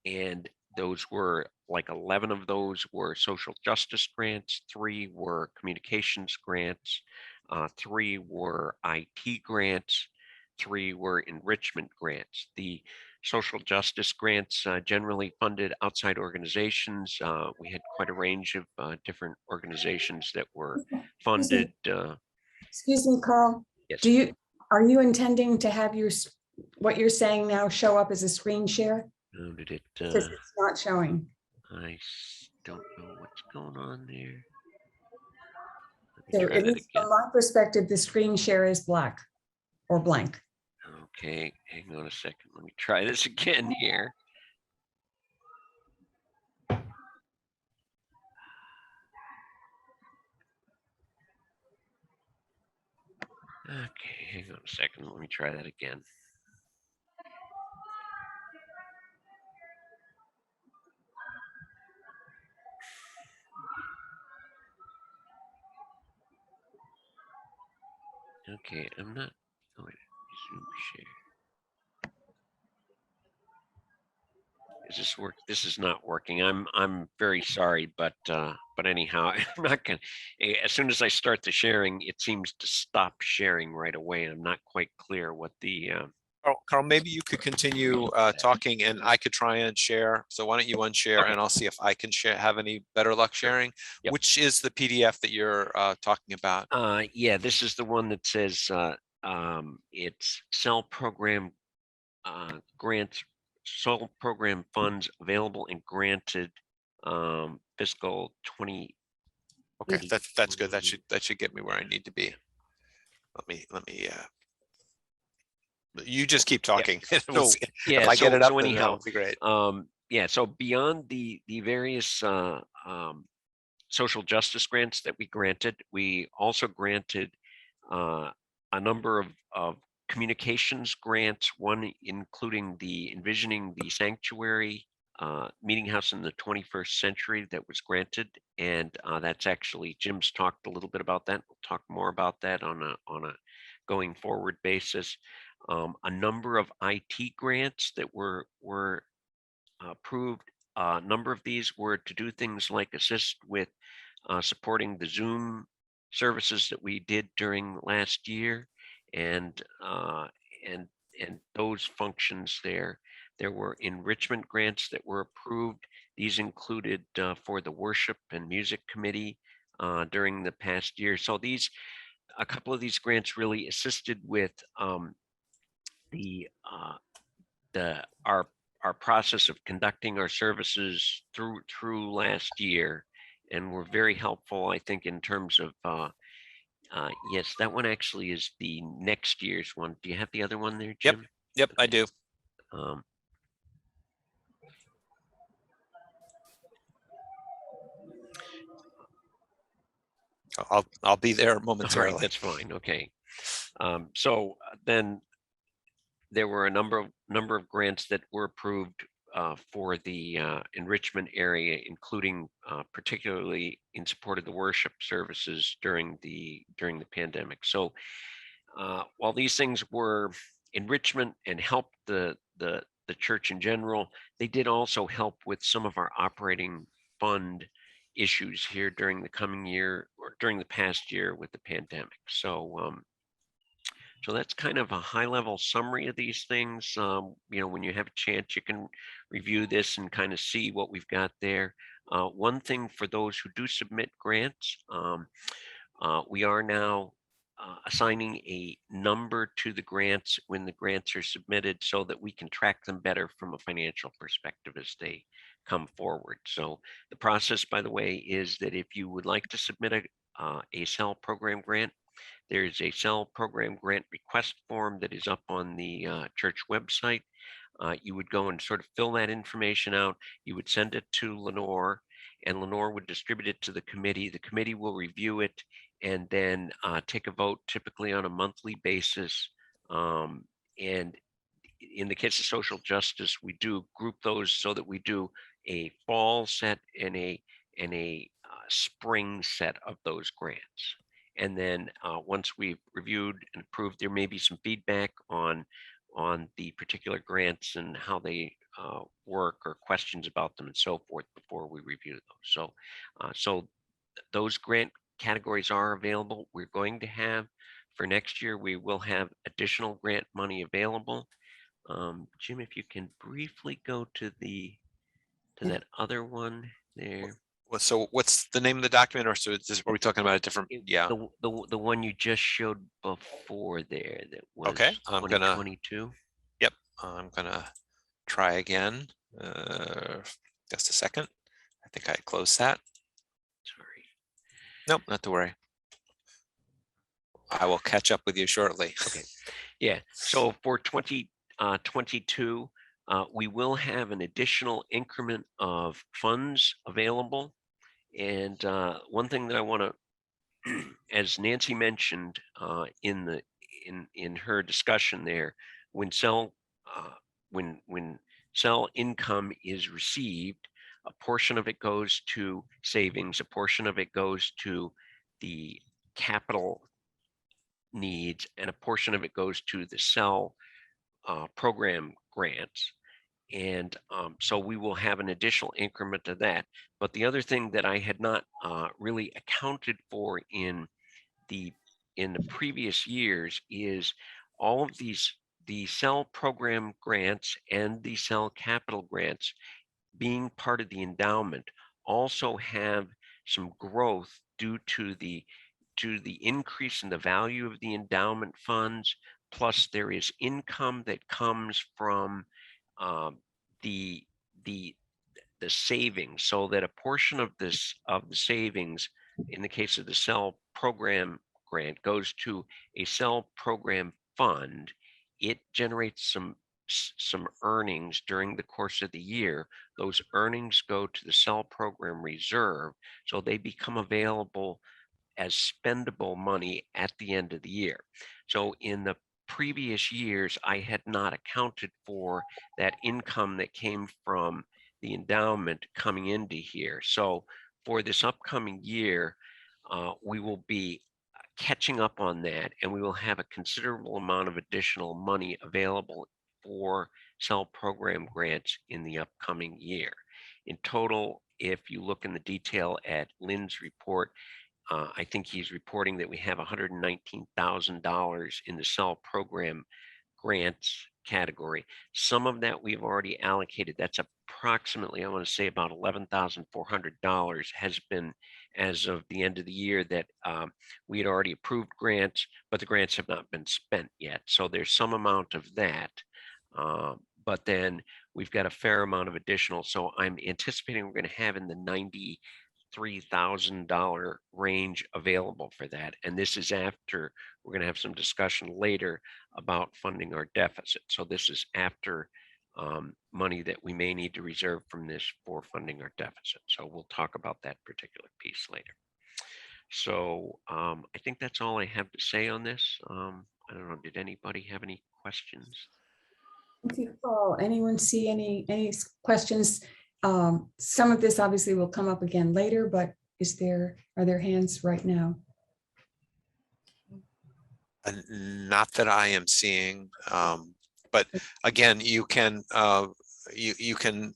and those were like 11 of those were social justice grants, 3 were communications grants, 3 were IT grants, 3 were enrichment grants. The social justice grants generally funded outside organizations. We had quite a range of different organizations that were funded. Excuse me, Carl. Yes. Are you intending to have what you're saying now show up as a screen share? Oh, did it? Because it's not showing. Don't know what's going on there. So at least from my perspective, the screen share is black or blank. Okay, hang on a second. Let me try this again here. Okay, hang on a second. Let me try that again. Okay, I'm not. Oh, wait, resume share. Is this work? This is not working. I'm very sorry, but anyhow, I'm not gonna. As soon as I start the sharing, it seems to stop sharing right away. I'm not quite clear what the. Carl, maybe you could continue talking and I could try and share. So why don't you unshare Okay. and I'll see if I can have any better luck sharing. Yep. Which is the PDF that you're talking about? Yeah, this is the one that says it's cell program grants, cell program funds available and granted fiscal 20. Okay, that's good. That should get me where I need to be. Let me you just keep talking. So, yeah, if I get it up, so then anyhow, that'll be great. Yeah, so beyond the various social justice grants that we granted, we also granted a number of communications grants, one including the Envisioning the Sanctuary Meeting House in the 21st Century that was granted. And that's actually, Jim's talked a little bit about that. We'll talk more about that on a going forward basis. A number of IT grants that were approved. A number of these were to do things like assist with supporting the Zoom services that we did during last year, and those functions there. There were enrichment grants that were approved. These included for the worship and music committee during the past year. So a couple of these grants really assisted with our process of conducting our services through last year, and were very helpful, I think, in terms of yes, that one actually is the next year's one. Do you have the other one there, Jim? Yep, I do. I'll be there momentarily. All right, that's fine. Okay. So then there were a number of grants that were approved for the enrichment area, including particularly in support of the worship services during the pandemic. So while these things were enrichment and helped the church in general, they did also help with some of our operating fund issues here during the coming year, or during the past year with the pandemic. So So that's kind of a high-level summary of these things. When you have a chance, you can review this and kind of see what we've got there. One thing for those who do submit grants, we are now assigning a number to the grants when the grants are submitted so that we can track them better from a financial perspective as they come forward. So the process, by the way, is that if you would like to submit a CEL program grant, there's a CEL program grant request form that is up on the church website. You would go and sort of fill that information out. You would send it to Lenore, and Lenore would distribute it to the committee. The committee will review it and then take a vote, typically on a monthly basis. And in the case of social justice, we do group those so that we do a fall set and a spring set of those grants. And then once we've reviewed and approved, there may be some feedback on the particular grants and how they work, or questions about them and so forth before we review those. So those grant categories are available. We're going to have, for next year, we will have additional grant money available. Jim, if you can briefly go to that other one there. So what's the name of the document, or so are we talking about a different? Yeah. The one you just showed before there that was Okay, I'm gonna. 2022. Yep, I'm gonna try again. Just a second. I think I closed that. Sorry. Nope, not to worry. I will catch up with you shortly. Okay. Yeah. So for 2022, we will have an additional increment of funds available. And one thing that I want to, as Nancy mentioned in her discussion there, when CEL income is received, a portion of it goes to savings, a portion of it goes to the capital needs, and a portion of it goes to the CEL program grants. And so we will have an additional increment of that. But the other thing that I had not really accounted for in the previous years is all of the CEL program grants and the CEL capital grants, being part of the endowment, also have some growth due to the increase in the value of the endowment funds. Plus, there is income that comes from the savings, so that a portion of the savings, in the case of the CEL program grant, goes to a CEL program fund. It generates some earnings during the course of the year. Those earnings go to the CEL program reserve, so they become available as spendable money at the end of the year. So in the previous years, I had not accounted for that income that came from the endowment coming into here. So for this upcoming year, we will be catching up on that, and we will have a considerable amount of additional money available for CEL program grants in the upcoming year. In total, if you look in the detail at Lynn's report, I think he's reporting that we have $119,000 in the CEL program grants category. Some of that we've already allocated. That's approximately, I want to say, about $11,400 has been, as of the end of the year, that we had already approved grants, but the grants have not been spent yet. So there's some amount of that. But then we've got a fair amount of additional. So I'm anticipating we're going to have in the $93,000 range available for that. And this is after, we're going to have some discussion later about funding our deficit. So this is after money that we may need to reserve from this for funding our deficit. So we'll talk about that particular piece later. So I think that's all I have to say on this. I don't know, did anybody have any questions? Thank you, Paul. Anyone see any questions? Some of this obviously will come up again later, but are there hands right now? Not that I am seeing, but again, you can you can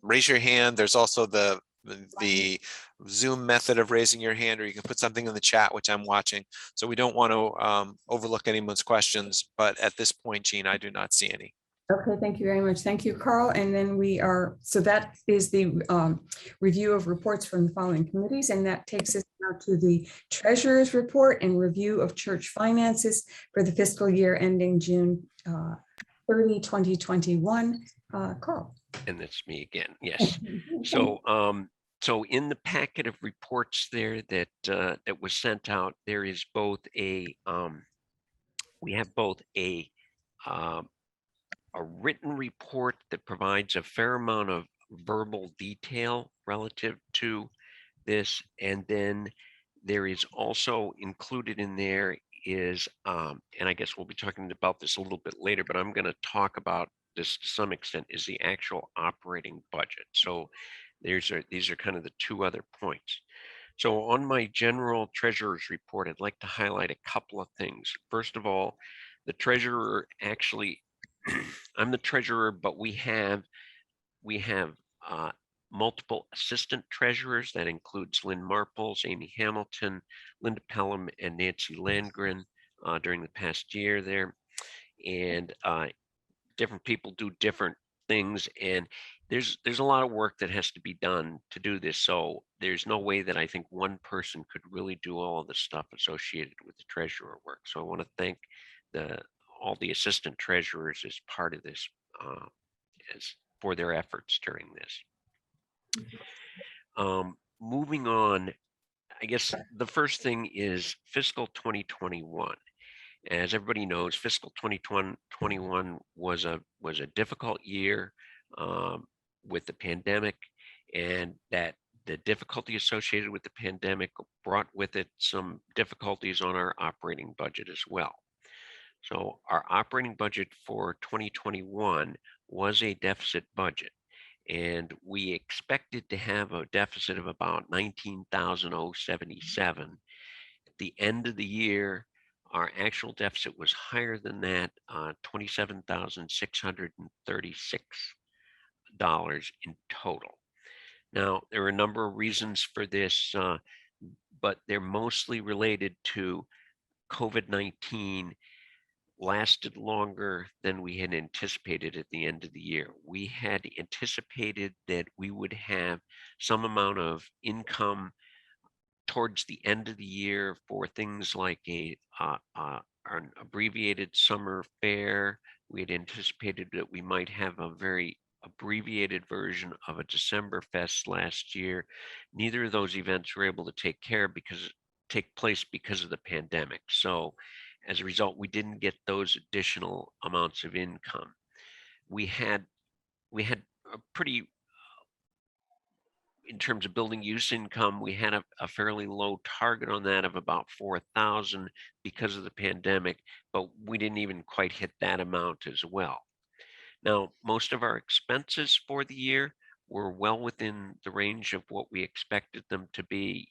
raise your hand. There's also the the Zoom method of raising your hand, or you can put something in the chat, which I'm watching. So we don't want to overlook anyone's questions, but at this point, Jean, I do not see any. Okay, thank you very much. Thank you, Carl. And then so that is the review of reports from the following committees, and that takes us now to the treasurer's report and review of church finances for the fiscal year ending June 30, 2021. Carl. And that's me again. Yes. So, so in the packet of reports there that that was sent out, there is both we have both a written report that provides a fair amount of verbal detail relative to this, and then there is also included in there is, and I guess we'll be talking about this a little bit later, but I'm going to talk about this to some extent, is the actual operating budget. So these are kind of the two other points. So on my general treasurer's report, I'd like to highlight a couple of things. First of all, the treasurer actually, I'm the treasurer, but we have multiple assistant treasurers. That includes Lynn Marples, Amy Hamilton, Linda Pelham, and Nancy Landgren during the past year there. And different people do different things, and there's a lot of work that has to be done to do this. So there's no way that I think one person could really do all of the stuff associated with the treasurer work. So I want to thank all the assistant treasurers as part of this, for their efforts during this. Moving on, I guess the first thing is fiscal 2021. As everybody knows, fiscal 2021 was a difficult year with the pandemic, and that the difficulty associated with the pandemic brought with it some difficulties on our operating budget as well. So our operating budget for 2021 was a deficit budget, and we expected to have a deficit of about $19,077. At the end of the year, our actual deficit was higher than that, $27,636 in total. Now, there are a number of reasons for this, but they're mostly related to COVID-19 lasted longer than we had anticipated at the end of the year. We had anticipated that we would have some amount of income towards the end of the year for things like an abbreviated summer fair. We had anticipated that we might have a very abbreviated version of a December Fest last year. Neither of those events were able to take place because of the pandemic. So as a result, we didn't get those additional amounts of income. We had a pretty, in terms of building use income, we had a fairly low target on that of about 4,000 because of the pandemic, but we didn't even quite hit that amount as well. Now, most of our expenses for the year were well within the range of what we expected them to be.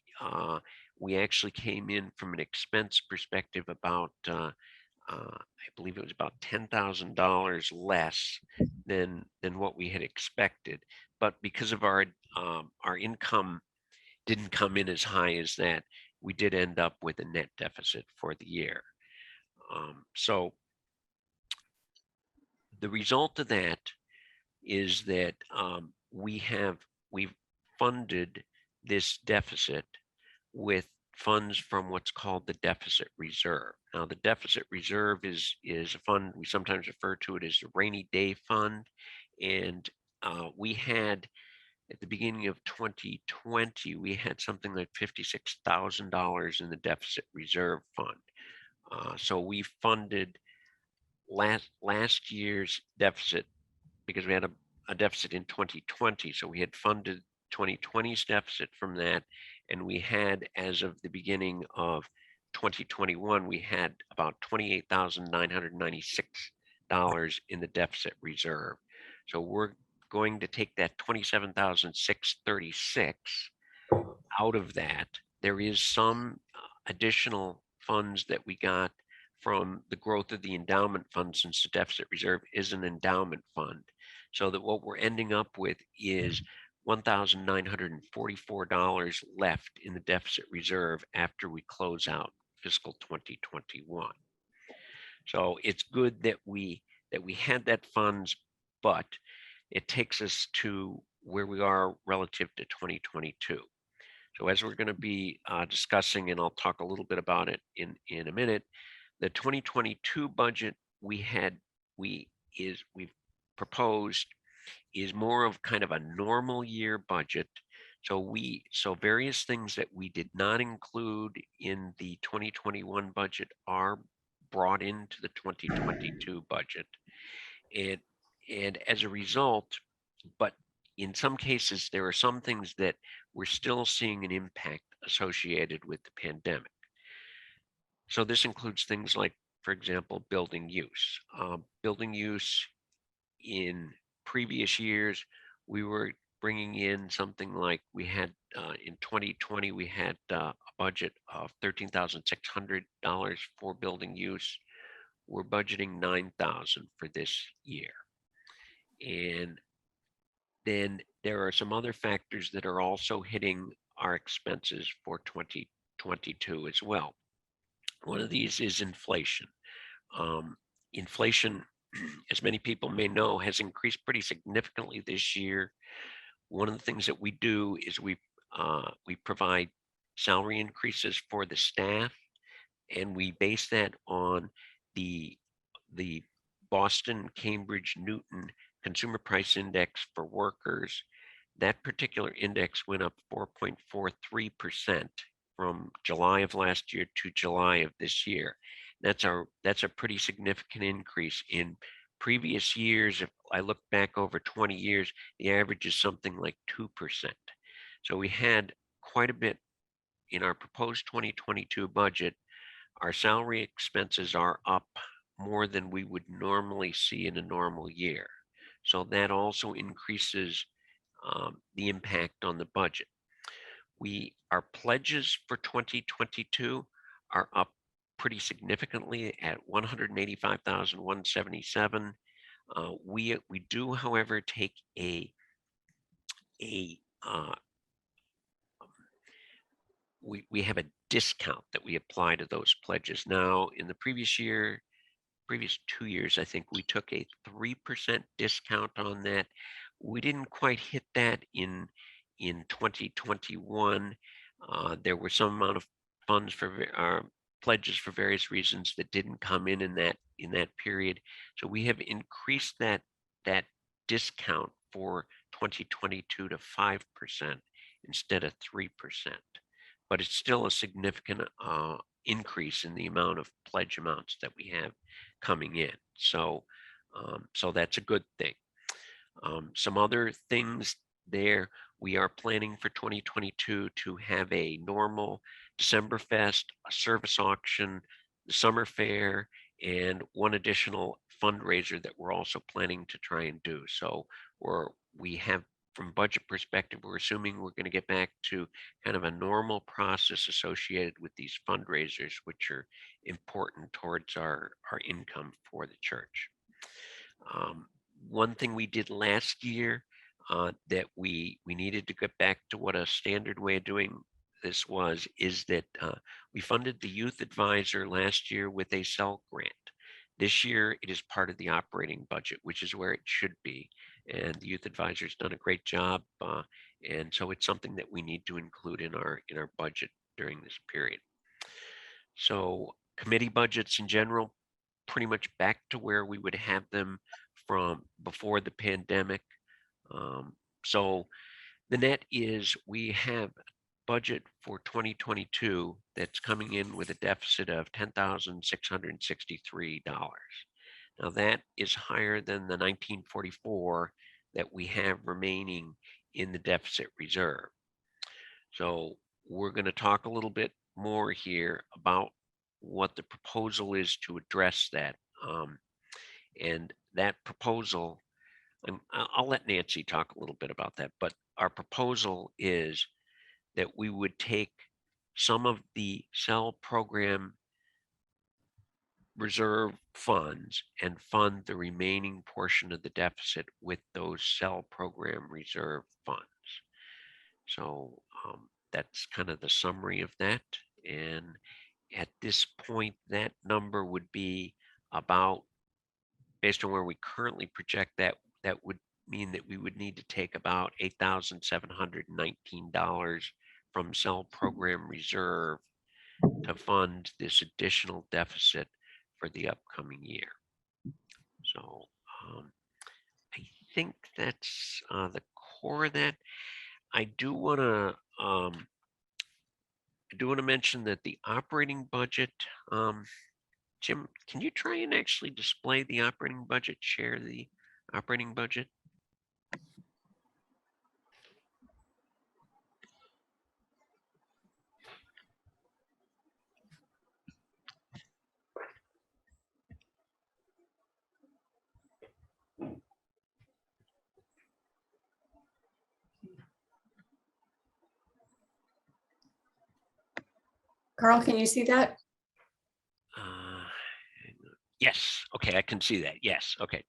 We actually came in from an expense perspective about, I believe it was about $10,000 less than what we had expected. But because of our income didn't come in as high as that, we did end up with a net deficit for the year. So the result of that is that we've funded this deficit with funds from what's called the deficit reserve. Now, the deficit reserve is a fund, we sometimes refer to it as the rainy day fund. And we had, at the beginning of 2020, we had something like $56,000 in the deficit reserve fund. So we funded last year's deficit because we had a deficit in 2020. So we had funded 2020's deficit from that. And we had, as of the beginning of 2021, we had about $28,996 in the deficit reserve. So we're going to take that $27,636 out of that. There is some additional funds that we got from the growth of the endowment fund, since the deficit reserve is an endowment fund. So that what we're ending up with is $1,944 left in the deficit reserve after we close out fiscal 2021. So it's good that we had that funds, but it takes us to where we are relative to 2022. So as we're going to be discussing, and I'll talk a little bit about it in a minute, the 2022 budget we've proposed is more of kind of a normal year budget. So various things that we did not include in the 2021 budget are brought into the 2022 budget. And as a result, but in some cases, there are some things that we're still seeing an impact associated with the pandemic. So this includes things like, for example, building use. Building use in previous years, we were bringing in something like we had in 2020, we had a budget of $13,600 for building use. We're budgeting $9,000 for this year. And then there are some other factors that are also hitting our expenses for 2022 as well. One of these is inflation. Inflation, as many people may know, has increased pretty significantly this year. One of the things that we do is we provide salary increases for the staff, and we base that on the Boston, Cambridge, Newton Consumer Price Index for workers. That particular index went up 4.43% from July of last year to July of this year. That's a pretty significant increase. In previous years, if I look back over 20 years, the average is something like 2%. So we had quite a bit in our proposed 2022 budget. Our salary expenses are up more than we would normally see in a normal year. So that also increases the impact on the budget. Our pledges for 2022 are up pretty significantly at $185,177. We do, however, take we have a discount that we apply to those pledges. Now, in the previous 2 years, I think we took a 3% discount on that. We didn't quite hit that in 2021. There were some amount of funds for pledges for various reasons that didn't come in that period. So we have increased that discount for 2022 to 5% instead of 3%. But it's still a significant increase in the amount of pledge amounts that we have coming in. So that's a good thing. Some other things there, we are planning for 2022 to have a normal December Fest, a service auction, the summer fair, and one additional fundraiser that we're also planning to try and do. So we have, from budget perspective, we're assuming we're going to get back to kind of a normal process associated with these fundraisers, which are important towards our income for the church. One thing we did last year that we needed to get back to what a standard way of doing this is that we funded the youth advisor last year with a Cell grant. This year, it is part of the operating budget, which is where it should be. And the youth advisor's done a great job. And so it's something that we need to include in our budget during this period. So committee budgets in general, pretty much back to where we would have them from before the pandemic. So the net is we have a budget for 2022 that's coming in with a deficit of $10,663. Now that is higher than the 1944 that we have remaining in the deficit reserve. So we're going to talk a little bit more here about what the proposal is to address that. And that proposal, I'll let Nancy talk a little bit about that, but our proposal is that we would take some of the Cell program reserve funds and fund the remaining portion of the deficit with those Cell program reserve funds. So that's kind of the summary of that. And at this point, that number would be about, based on where we currently project that, that would mean that we would need to take about $8,719 from cell program reserve to fund this additional deficit for the upcoming year. So I think that's the core of that. I do want to mention that the operating budget, Jim, can you try and actually display the operating budget, share the operating budget? Carl, can you see that? Yes, okay, I can see that. Yes, okay.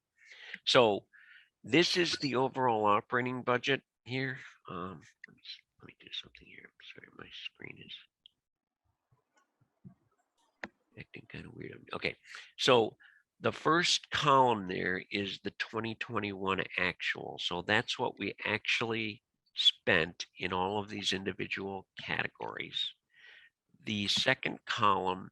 So this is the overall operating budget here. Let me do something here. I'm sorry, my screen is acting kind of weird. Okay, so the first column there is the 2021 actual. So that's what we actually spent in all of these individual categories. The second column,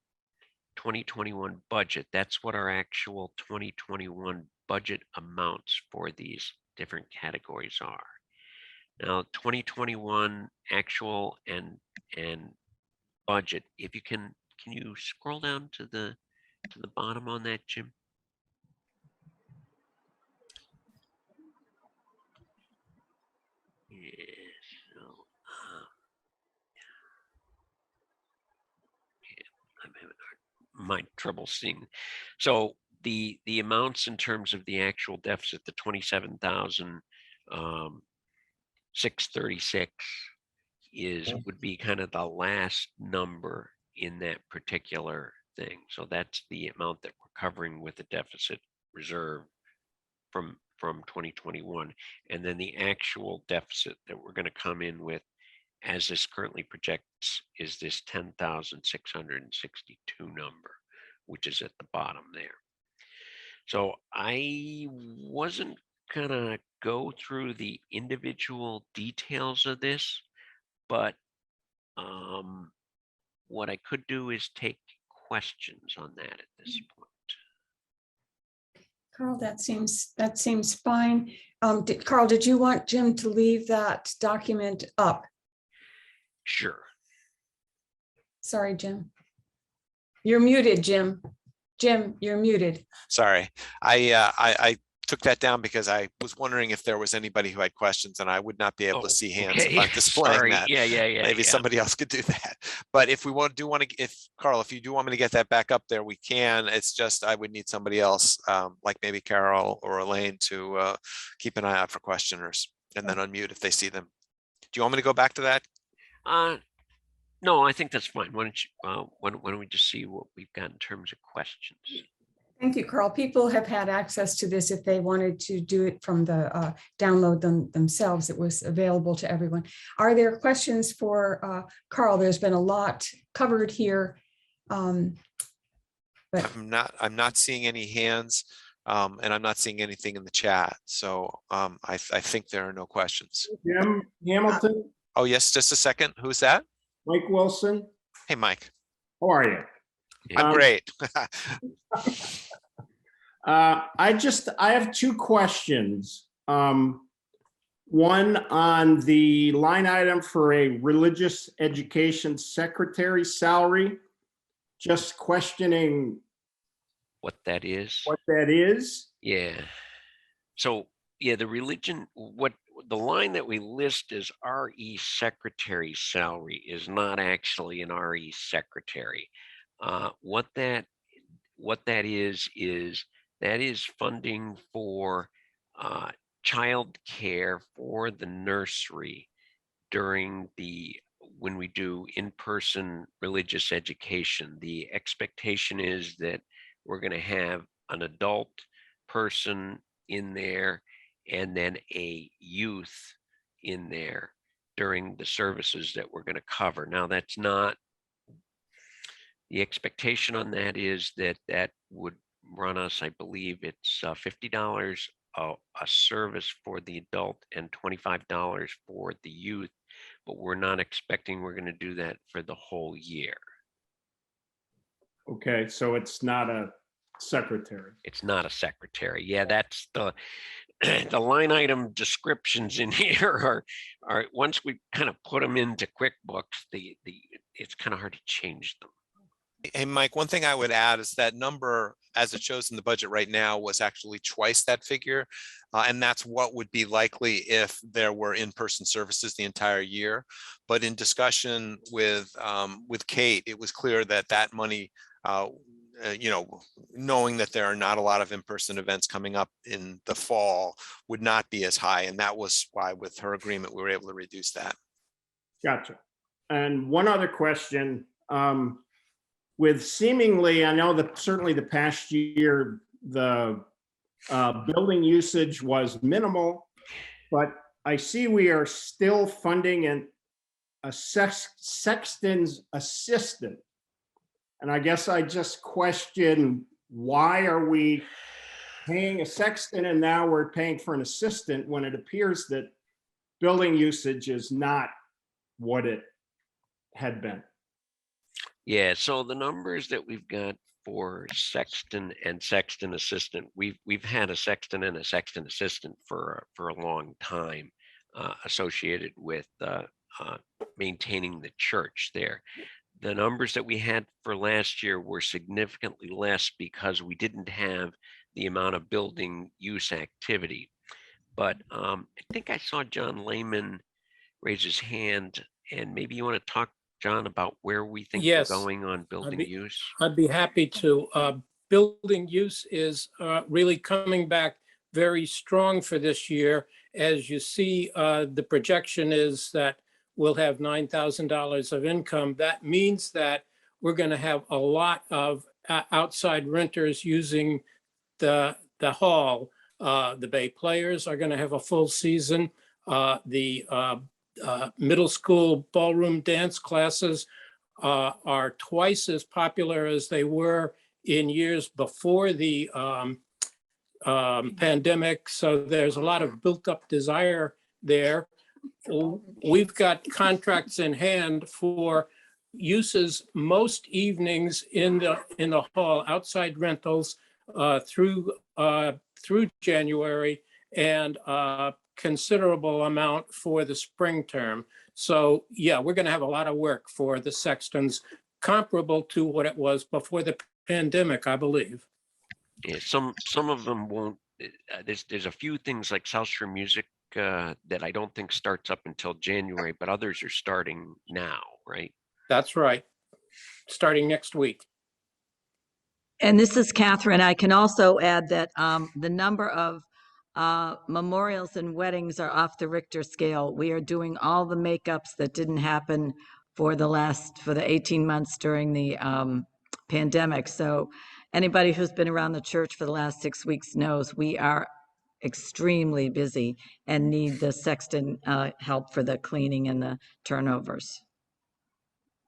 2021 budget, that's what our actual 2021 budget amounts for these different categories are. Now, 2021 actual and budget, if you can you scroll down to the bottom on that, Jim? Yeah, so I'm having my trouble seeing. So the amounts in terms of the actual deficit, the 27,636 would be kind of the last number in that particular thing. So that's the amount that we're covering with the deficit reserve from 2021. And then the actual deficit that we're going to come in with, as this currently projects, is this 10,662 number, which is at the bottom there. So I wasn't gonna go through the individual details of this, but what I could do is take questions on that at this point. Carl, that seems fine. Carl, did you want Jim to leave that document up? Sure. Sorry, Jim. You're muted, Jim. Jim, you're muted. Sorry, I took that down because I was wondering if there was anybody who had questions, and I would not be able to see hands if I'm displaying Sorry. that. Yeah. Maybe somebody else could do that. But if we want to, if Carl, if you do want me to get that back up there, we can. It's just I would need somebody else, like maybe Carol or Elaine, to keep an eye out for questioners and then unmute if they see them. Do you want me to go back to that? No, I think that's fine. Why don't you? Why don't we just see what we've got in terms of questions? Thank you, Carl. People have had access to this if they wanted to do it from the download themselves. It was available to everyone. Are there questions for Carl? There's been a lot covered here. But I'm not seeing any hands, and I'm not seeing anything in the chat. So I think there are no questions. Jim Hamilton, Oh yes, just a second. Who's that? Mike Wilson. Hey, Mike. How are you? I'm great. I have two questions. One on the line item for a religious education secretary salary. Just questioning What that is? what that is. Yeah. So yeah, the religion, what the line that we list as RE secretary salary is not actually an RE secretary. What that is that is funding for child care for the nursery during when we do in-person religious education. The expectation is that we're going to have an adult person in there and then a youth in there during the services that we're going to cover. Now, that's not, the expectation on that is that that would run us, I believe it's $50 a service for the adult and $25 for the youth, but we're not expecting we're going to do that for the whole year. Okay, so it's not a secretary. It's not a secretary. Yeah, that's the the line item descriptions in here are once we kind of put them into QuickBooks, it's kind of hard to change them. Hey, Mike, one thing I would add is that number, as it shows in the budget right now, was actually twice that figure. And that's what would be likely if there were in-person services the entire year. But in discussion with Kate, it was clear that that money, you know, knowing that there are not a lot of in-person events coming up in the fall, would not be as high. And that was why, with her agreement, we were able to reduce that. Gotcha. And one other question. With seemingly, I know that certainly the past year, the building usage was minimal, but I see we are still funding a sexton's assistant. And I guess I just question, why are we paying a sexton and now we're paying for an assistant when it appears that building usage is not what it had been? Yeah, so the numbers that we've got for sexton and sexton assistant, we've had a sexton and a sexton assistant for a long time, associated with maintaining the church there. The numbers that we had for last year were significantly less because we didn't have the amount of building use activity. But I think I saw John Lehman raise his hand, and maybe you want to talk, John, about where we think we're Yes, going on building use. I'd be happy to. Building use is really coming back very strong for this year. As you see, the projection is that we'll have $9,000 of income. That means that we're going to have a lot of outside renters using the hall. The Bay Players are going to have a full season. The middle school ballroom dance classes are twice as popular as they were in years before the pandemic. So there's a lot of built up desire there. We've got contracts in hand for uses most evenings in the hall, outside rentals through January, and considerable amount for the spring term. So yeah, we're going to have a lot of work for the sextons, comparable to what it was before the pandemic, I believe. Yeah, some of them won't. There's a few things like South Shore Music that I don't think starts up until January, but others are starting now, right? That's right. Starting next week. And this is Catherine. I can also add that the number of memorials and weddings are off the Richter scale. We are doing all the makeups that didn't happen for the 18 months during the pandemic. So anybody who's been around the church for the last 6 weeks knows we are extremely busy and need the sexton help for the cleaning and the turnovers.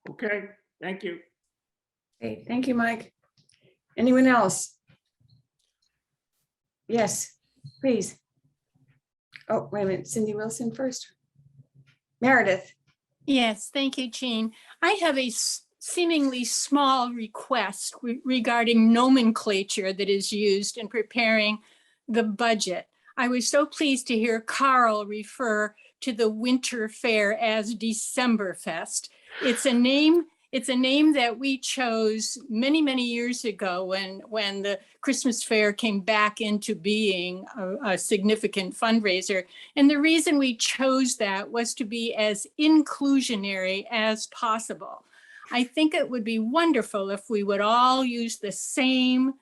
Okay, thank you. Okay, thank you, Mike. Anyone else? Yes, please. Oh, wait a minute, Cindy Wilson first. Meredith. Yes, thank you, Jean. I have a seemingly small request regarding nomenclature that is used in preparing the budget. I was so pleased to hear Carl refer to the winter fair as Decemberfest. It's a name that we chose many, many years ago when the Christmas fair came back into being a significant fundraiser. And the reason we chose that was to be as inclusionary as possible. I think it would be wonderful if we would all use the same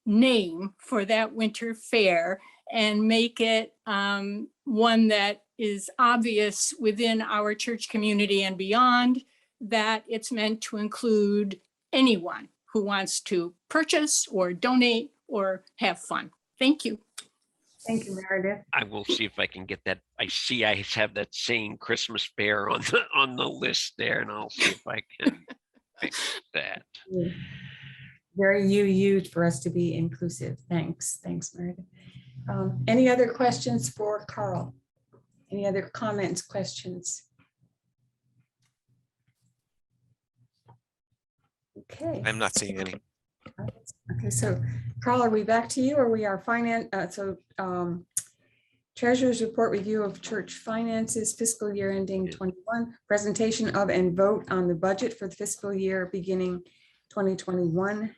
name for that winter fair and make it one that is obvious within our church community and beyond, that it's meant to include anyone who wants to purchase or donate or have fun. Thank you. Thank you, Meredith. I will see if I can get that. I see I have that saying Christmas bear on the list there, and I'll see if I can fix that. Very you for us to be inclusive. Thanks, Meredith. Any other questions for Carl? Any other comments, questions? Okay. I'm not seeing any. Okay, so Carl, are we back to you, or we are Treasurer's report review of church finances, fiscal year ending 21, presentation of and vote on the budget for the fiscal year beginning 2021,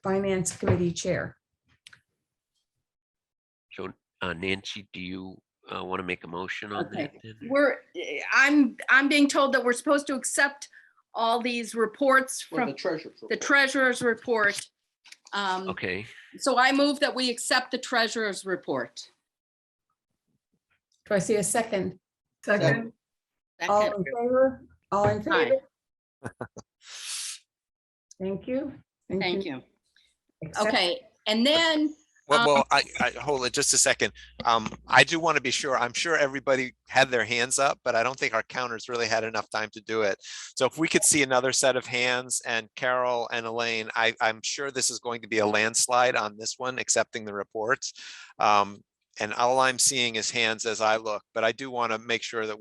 Finance Committee Chair. So Nancy, do you want to make a motion on that? then? I'm being told that we're supposed to accept all these reports from the treasurer's report. Okay, So I move that we accept the treasurer's report. Do I see a second? Second. All in favor? All in Aye. favor? Thank you. Thank you. Accept- Okay, and then, Well, I hold it just a second. I do want to be sure. I'm sure everybody had their hands up, but I don't think our counters really had enough time to do it. So if we could see another set of hands, and Carol and Elaine, I'm sure this is going to be a landslide on this one, accepting the reports. And all I'm seeing is hands as I look, but I do want to make sure that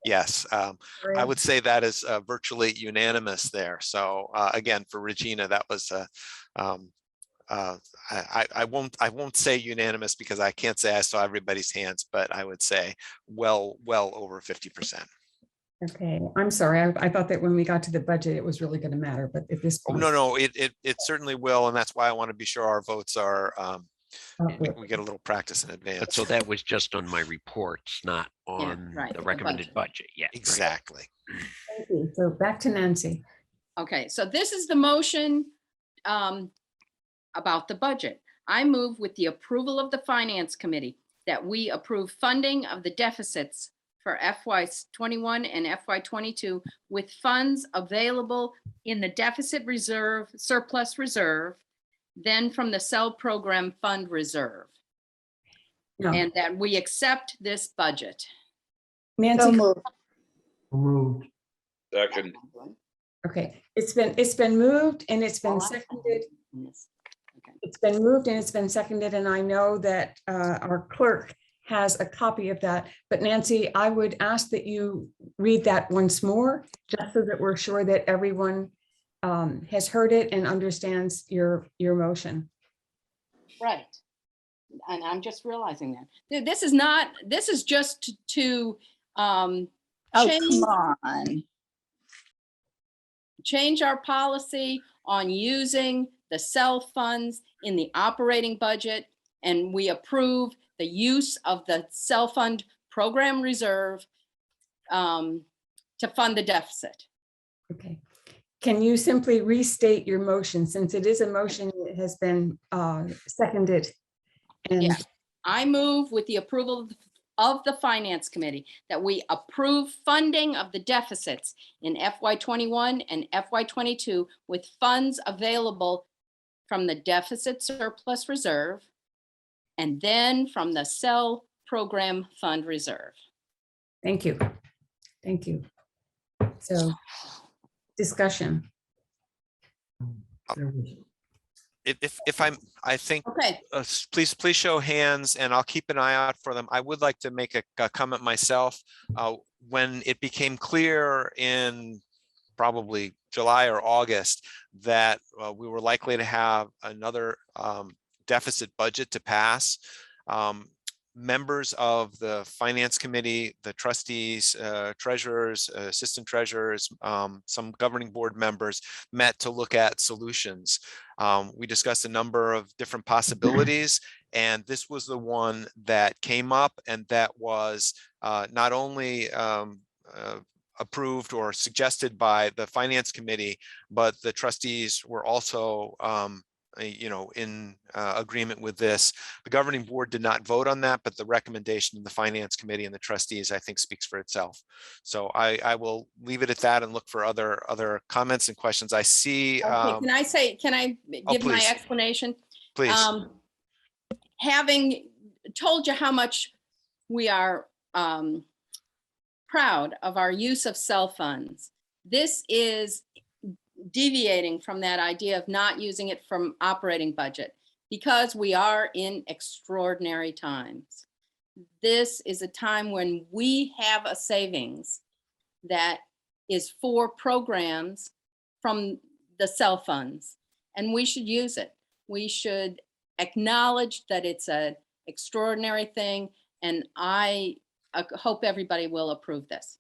yes, I would say that is virtually unanimous there. So again, for Regina, that was I won't say unanimous because I can't say I saw everybody's hands, but I would say well over 50%. Okay, I'm sorry. I thought that when we got to the budget, it was really going to matter, but at this Oh, point. no, it certainly will. And that's why I want to be sure our votes are, we get a little practice in but advance. so that was just on my reports, not on right, the the recommended budget. Yeah. Exactly. Thank you. So back to Nancy. okay, so this is the motion about the budget. I move with the approval of the Finance Committee that we approve funding of the deficits for FY21 and FY22 with funds available in the deficit reserve, surplus reserve, then from the cell program fund reserve. No, And that we accept this budget. Nancy. Second, Okay, it's been moved and it's been Oh, seconded. Okay. It's been moved and it's been seconded, and I know that our clerk has a copy of that. But Nancy, I would ask that you read that once more, just so that we're sure that everyone has heard it and understands your motion. Right. And I'm just realizing that. This is just to Oh, change, come on. change our policy on using the cell funds in the operating budget. And we approve the use of the cell fund program reserve to fund the deficit. Okay. Can you simply restate your motion, since it is a motion that has been seconded? And Yeah. I move with the approval of the Finance Committee that we approve funding of the deficits in FY21 and FY22 with funds available from the deficit surplus reserve and then from the cell program fund reserve. Thank you. Thank you. So discussion. If I think, Okay, please show hands and I'll keep an eye out for them. I would like to make a comment myself. When it became clear in probably July or August that we were likely to have another deficit budget to pass, members of the Finance Committee, the trustees, treasurers, assistant treasurers, some governing board members met to look at solutions. We discussed a number of different possibilities, and this was the one that came up, and that was not only approved or suggested by the Finance Committee, but the trustees were also in agreement with this. The governing board did not vote on that, but the recommendation of the Finance Committee and the trustees, I think, speaks for itself. So I will leave it at that and look for other comments and questions. I see. okay, can I give my please. explanation? Please. Having told you how much we are proud of our use of cell funds. This is deviating from that idea of not using it from operating budget because we are in extraordinary times. This is a time when we have a savings that is for programs from the cell funds, and we should use it. We should acknowledge that it's an extraordinary thing, and I hope everybody will approve this.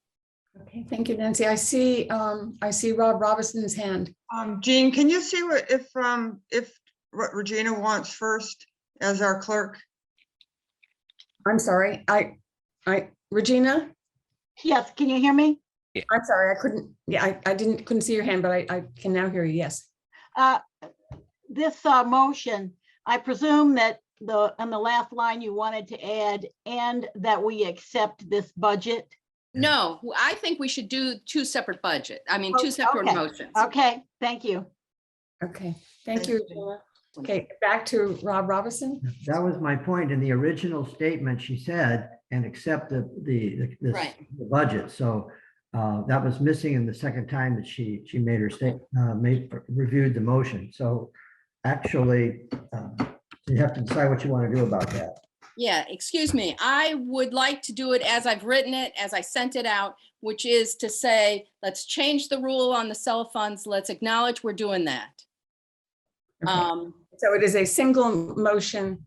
Okay, thank you, Nancy. I see Rob Robinson's hand. Jean, can you see if what Regina wants first as our clerk? I'm sorry, Regina? Yes, can you hear me? I'm sorry, I couldn't, yeah, I couldn't see your hand, but I can now hear you, yes. This motion, I presume that on the last line you wanted to add, and that we accept this budget. No, I think we should do two separate two separate Okay. motions. Okay, thank you. Okay, thank you, Regina. Okay, back to Rob Robinson. That was my point. In the original statement, she said, and accept the Right. budget. So that was missing in the second time that she made her reviewed the motion. So actually, you have to decide what you want to do about that. Yeah, excuse me. I would like to do it as I've written it, as I sent it out, which is to say, let's change the rule on the cell funds. Let's acknowledge we're doing that. Okay. So it is a single motion.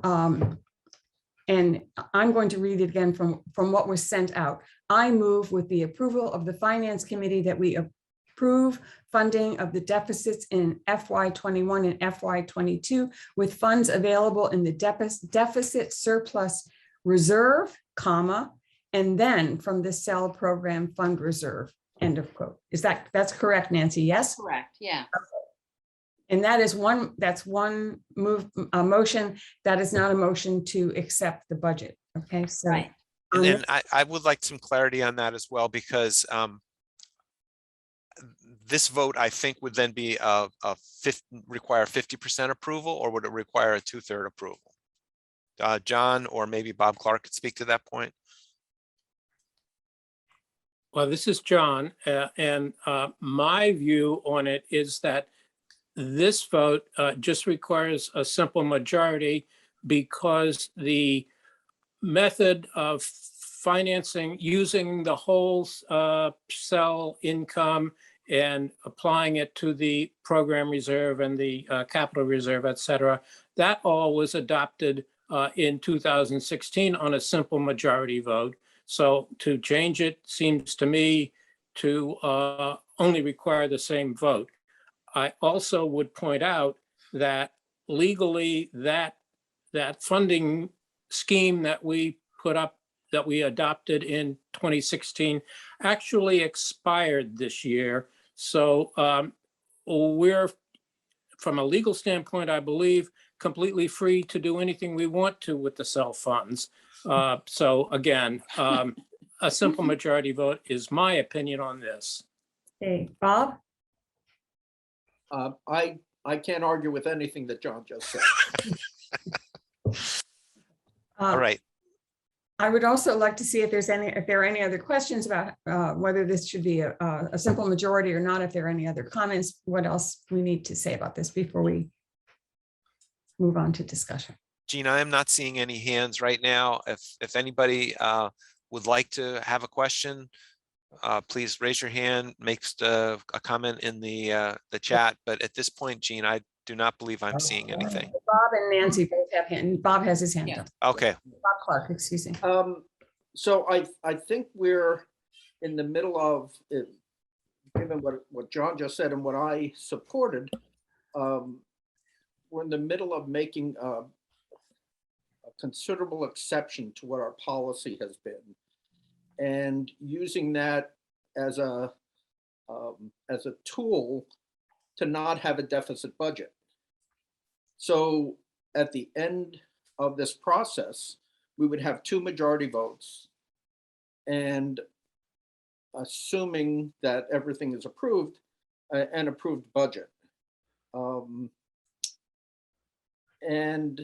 And I'm going to read it again from what was sent out. I move with the approval of the Finance Committee that we approve funding of the deficits in FY21 and FY22 with funds available in the deficit surplus reserve, comma, and then from the cell program fund reserve, end of quote. That's correct, Nancy? Yes? Correct, yeah. And that's one motion. That is not a motion to accept the budget. Okay, so. Right. And then I would like some clarity on that as well, because this vote, I think, would then be require 50% approval, or would it require a 2/3 approval? John, or maybe Bob Clark could speak to that point. Well, this is John, and my view on it is that this vote just requires a simple majority, because the method of financing, using the whole cell income and applying it to the program reserve and the capital reserve, et cetera, that all was adopted in 2016 on a simple majority vote. So to change it seems to me to only require the same vote. I also would point out that legally that funding scheme that we put up, that we adopted in 2016, actually expired this year. So we're, from a legal standpoint, I believe, completely free to do anything we want to with the cell funds. So again, a simple majority vote is my opinion on this. Okay, Bob? I can't argue with anything that John just said. All right. I would also like to see if there are any other questions about whether this should be a simple majority or not. If there are any other comments, what else we need to say about this before we move on to discussion. Jean, I am not seeing any hands right now. If anybody would like to have a question, please raise your hand, make a comment in the chat. But at this point, Jean, I do not believe I'm seeing anything. Bob and Nancy both have hand. Bob has his hand up. Okay. Bob Clark, excuse me. So I think we're in the middle of, given what John just said and what I supported, we're in the middle of making a considerable exception to what our policy has been, and using that as a tool to not have a deficit budget. So at the end of this process, we would have 2 majority votes, and assuming that everything is approved, an approved budget. And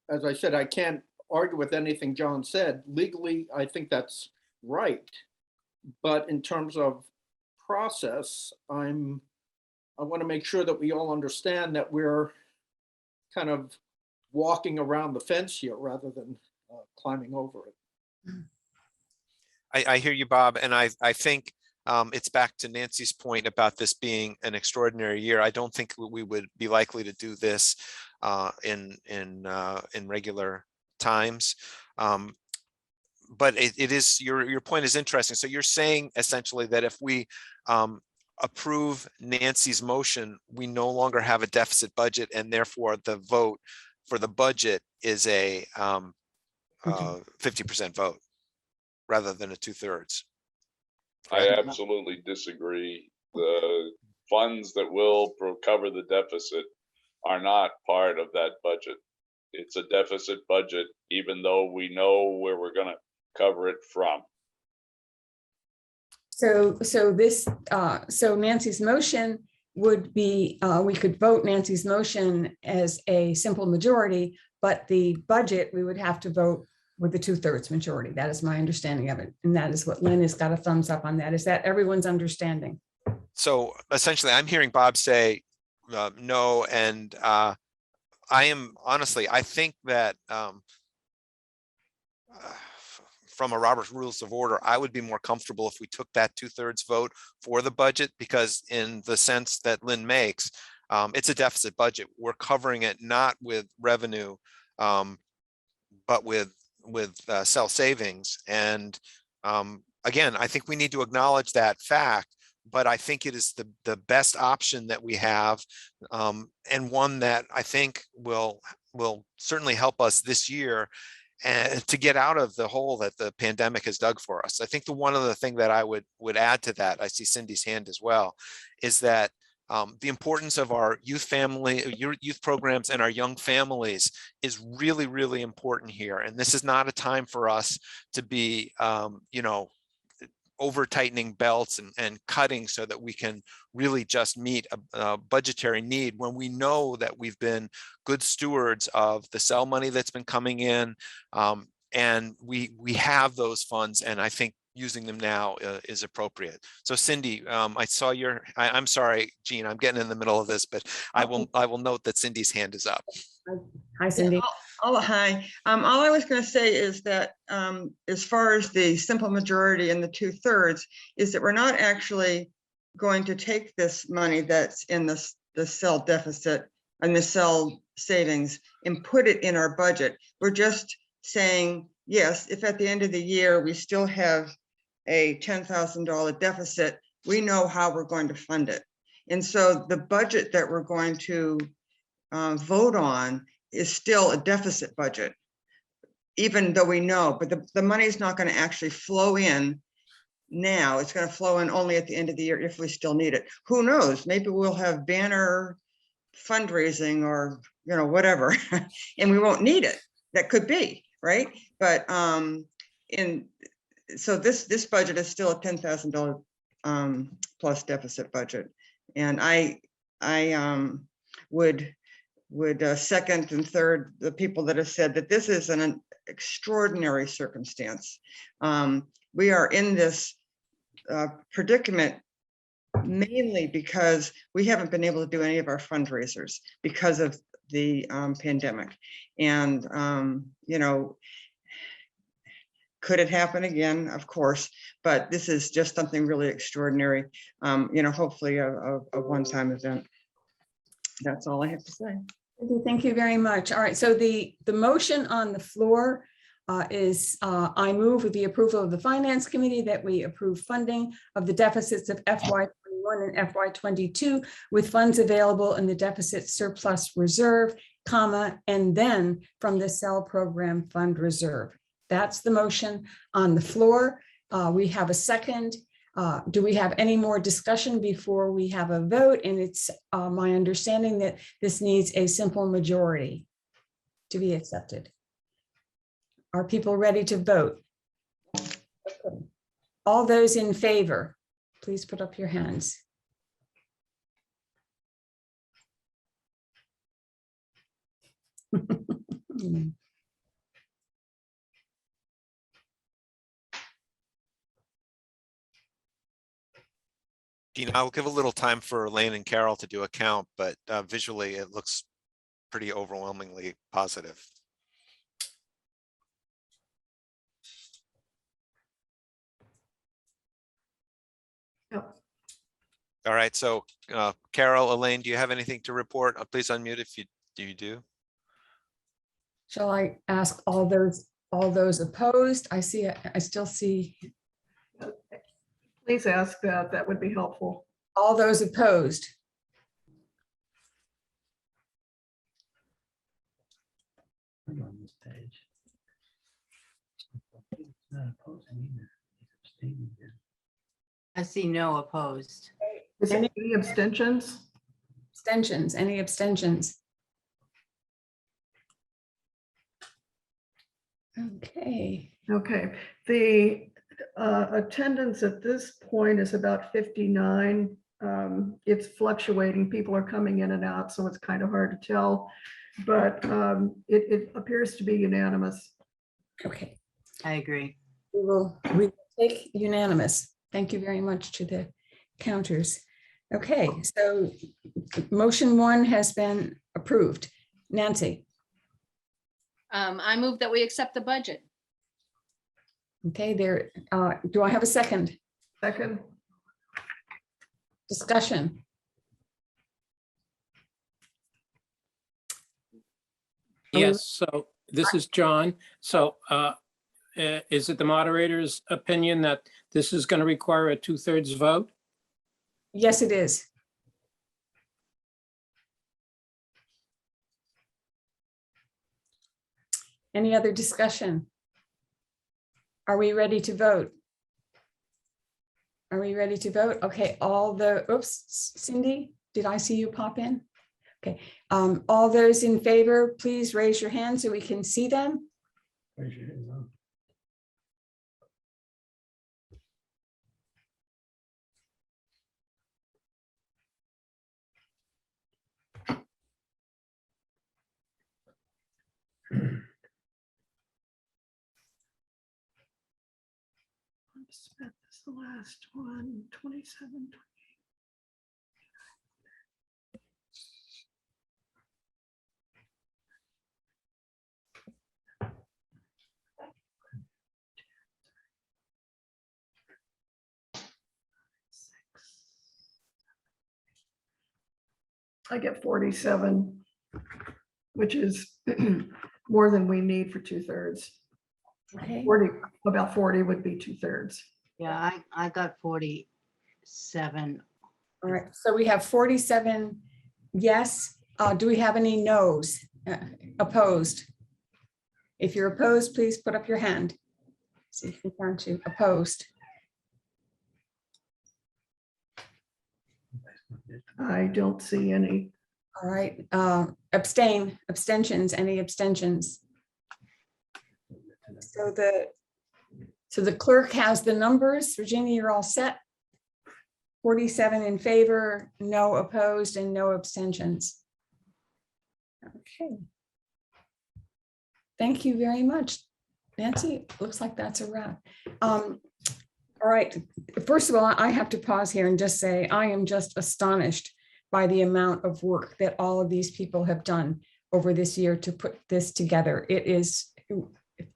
as I said, I can't argue with anything John said. Legally, I think that's right. But in terms of process, I want to make sure that we all understand that we're kind of walking around the fence here rather than climbing over it. I hear you, Bob, and I think it's back to Nancy's point about this being an extraordinary year. I don't think we would be likely to do this in regular times. But it is, your point is interesting. So you're saying essentially that if we approve Nancy's motion, we no longer have a deficit budget, and therefore the vote for the budget is a 50% vote rather than a 2/3. I absolutely disagree. The funds that will cover the deficit are not part of that budget. It's a deficit budget, even though we know where we're going to cover it from. So Nancy's motion would be, we could vote Nancy's motion as a simple majority, but the budget, we would have to vote with the 2/3 majority. That is my understanding of it. And that is what Lynn has got a thumbs up on that. Is that everyone's understanding? So essentially, I'm hearing Bob say no, and I am honestly, I think that from a Robert's Rules of Order, I would be more comfortable if we took that 2/3 vote for the budget, because in the sense that Lynn makes, it's a deficit budget. We're covering it not with revenue, but with cell savings. And again, I think we need to acknowledge that fact, but I think it is the best option that we have, and one that I think will certainly help us this year and to get out of the hole that the pandemic has dug for us. I think the one other thing that I would add to that, I see Cindy's hand as well, is that the importance of our youth programs and our young families is really, really important here. And this is not a time for us to be, over tightening belts and cutting so that we can really just meet a budgetary need, when we know that we've been good stewards of the cell money that's been coming in, and we have those funds, and I think using them now is appropriate. So Cindy, I saw I'm sorry, Jean, I'm getting in the middle of this, but I will note that Cindy's hand is up. Hi, Cindy. Hi. All I was going to say is that as far as the simple majority and the 2/3, is that we're not actually going to take this money that's in the cell deficit and the cell savings and put it in our budget. We're just saying, yes, if at the end of the year we still have a $10,000 deficit, we know how we're going to fund it. And so the budget that we're going to vote on is still a deficit budget, even though we know, but the money is not going to actually flow in now. It's going to flow in only at the end of the year if we still need it. Who knows? Maybe we'll have banner fundraising or, whatever, and we won't need it. That could be, right? But so this budget is still a $10,000 plus deficit budget. And I would second and third the people that have said that this is an extraordinary circumstance. We are in this predicament mainly because we haven't been able to do any of our fundraisers because of the pandemic. And, could it happen again? Of course, but this is just something really extraordinary, hopefully a one-time event. That's all I have to say. Thank you very much. All right, so the motion on the floor is I move with the approval of the Finance Committee that we approve funding of the deficits of FY21 and FY22 with funds available in the deficit surplus reserve, and then from the cell program fund reserve. That's the motion on the floor. We have a second. Do we have any more discussion before we have a vote? And it's my understanding that this needs a simple majority to be accepted. Are people ready to vote? Okay. All those in favor, please put up your hands. Gina, I'll give a little time for Elaine and Carol to do a count, but visually it looks pretty overwhelmingly positive. Yep. All right, so Carol, Elaine, do you have anything to report? Please unmute if you do. Shall I ask all those opposed? I still see Please ask that. That would be helpful. all those opposed. I'm on this page. It's not opposing either. It's abstaining then. I see no opposed. Any abstentions? Abstentions, any abstentions? Okay, Okay, the attendance at this point is about 59. It's fluctuating. People are coming in and out, so it's kind of hard to tell. But it appears to be unanimous. okay. I agree. We will take unanimous. Thank you very much to the counters. Okay, so motion 1 has been approved. Nancy, I move that we accept the budget. okay, there, do I have a second? Second, Discussion. Yes, so this is John. So is it the moderator's opinion that this is going to require a 2/3 vote? Yes, it is. Any other discussion? Are we ready to vote? Are we ready to vote? Okay, oops, Cindy, did I see you pop in? Okay, all those in favor, please raise your hand so we can see them. Raise your hand up. Smith is the last one, 27. I get 47, which is more than we need for 2/3. Okay. 40, about 40 would be 2/3. Yeah, I got 47. All right, so we have 47 yes. Do we have any no's? Opposed? If you're opposed, please put up your hand. See if we can count you opposed. I don't see any. All right, abstentions, any abstentions? So the clerk has the numbers. Virginia, you're all set. 47 in favor, no opposed, and no abstentions. Okay. Thank you very much, Nancy. Looks like that's a wrap. All right, first of all, I have to pause here and just say I am just astonished by the amount of work that all of these people have done over this year to put this together. It is,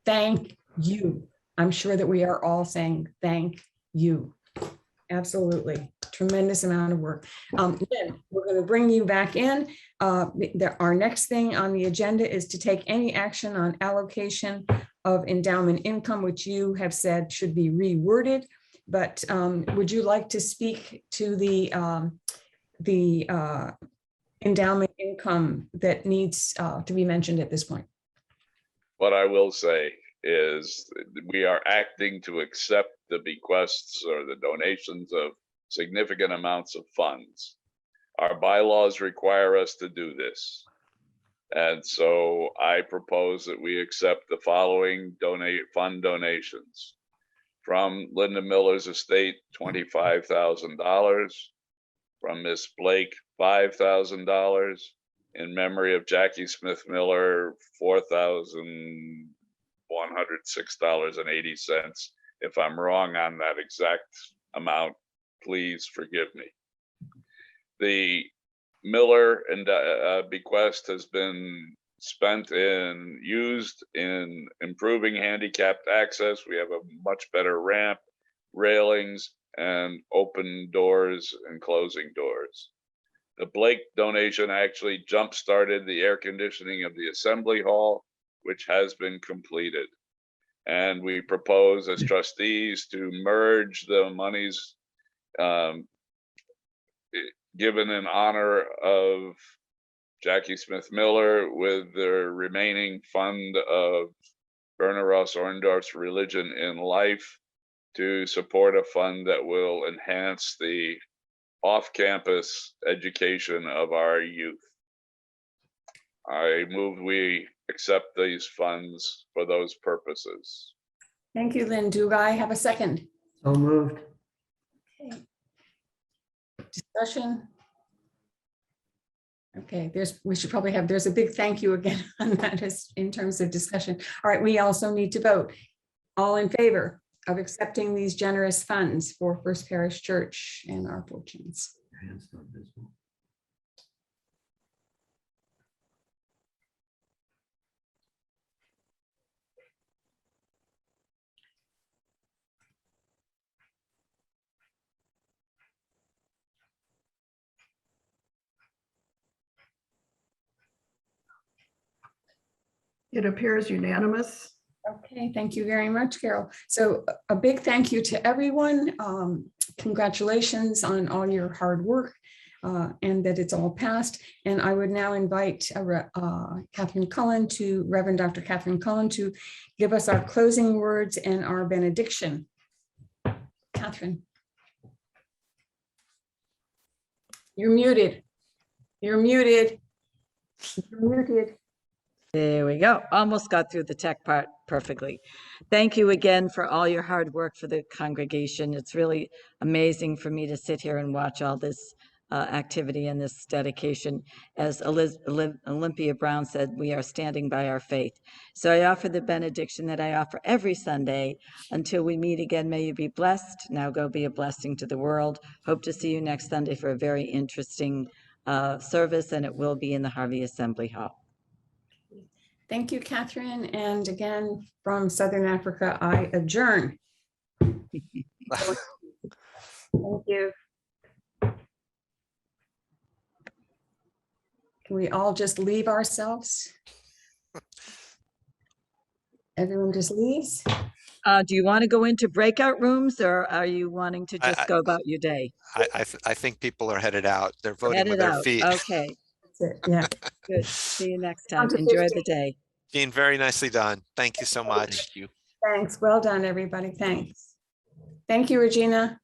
thank you. I'm sure that we are all saying thank you. Absolutely, tremendous amount of work. Then we're going to bring you back in. Our next thing on the agenda is to take any action on allocation of endowment income, which you have said should be reworded. But would you like to speak to the endowment income that needs to be mentioned at this point? What I will say is we are acting to accept the bequests or the donations of significant amounts of funds. Our bylaws require us to do this. And so I propose that we accept the following fund donations. From Linda Miller's estate, $25,000. From Miss Blake, $5,000. in memory of Jackie Smith Miller, $4,106.80. If I'm wrong on that exact amount, please forgive me. The Miller and bequest has been used in improving handicapped access. We have a much better ramp, railings, and open doors and closing doors. The Blake donation actually jump-started the air conditioning of the Assembly Hall, which has been completed. And we propose as trustees to merge the monies given in honor of Jackie Smith Miller with the remaining fund of Werner Ross Orndorff's Religion in Life to support a fund that will enhance the off-campus education of our youth. I move we accept these funds for those purposes. Thank you, Lynn. Do I have a second? So moved. Okay. Discussion. Okay, we should probably have, there's a big thank you again on that in terms of discussion. All right, we also need to vote. All in favor of accepting these generous funds for First Parish Church and our fortunes? It appears unanimous. Okay, thank you very much, Carol. So a big thank you to everyone. Congratulations on all your hard work and that it's all passed. And I would now invite Catherine Cullen Reverend Dr. Catherine Cullen to give us our closing words and our benediction. Catherine. You're muted. You're muted. You're muted. There we go. Almost got through the tech part perfectly. Thank you again for all your hard work for the congregation. It's really amazing for me to sit here and watch all this activity and this dedication. As Olympia Brown said, we are standing by our faith. So I offer the benediction that I offer every Sunday. Until we meet again, may you be blessed. Now go be a blessing to the world. Hope to see you next Sunday for a very interesting service, and it will be in the Harvey Assembly Hall. Thank you, Catherine. And again, from Southern Africa, I adjourn. Thank you. Can we all just leave ourselves? Everyone just leaves? Do you want to go into breakout rooms, or are you wanting to just go about your day? I think people are headed out. They're voting with their feet. Okay. That's it. Yeah. Good. See you next time. Enjoy the day. Jean, very nicely done. Thank you so much. Thank you. Thanks. Well done, everybody. Thanks. Thank you, Regina.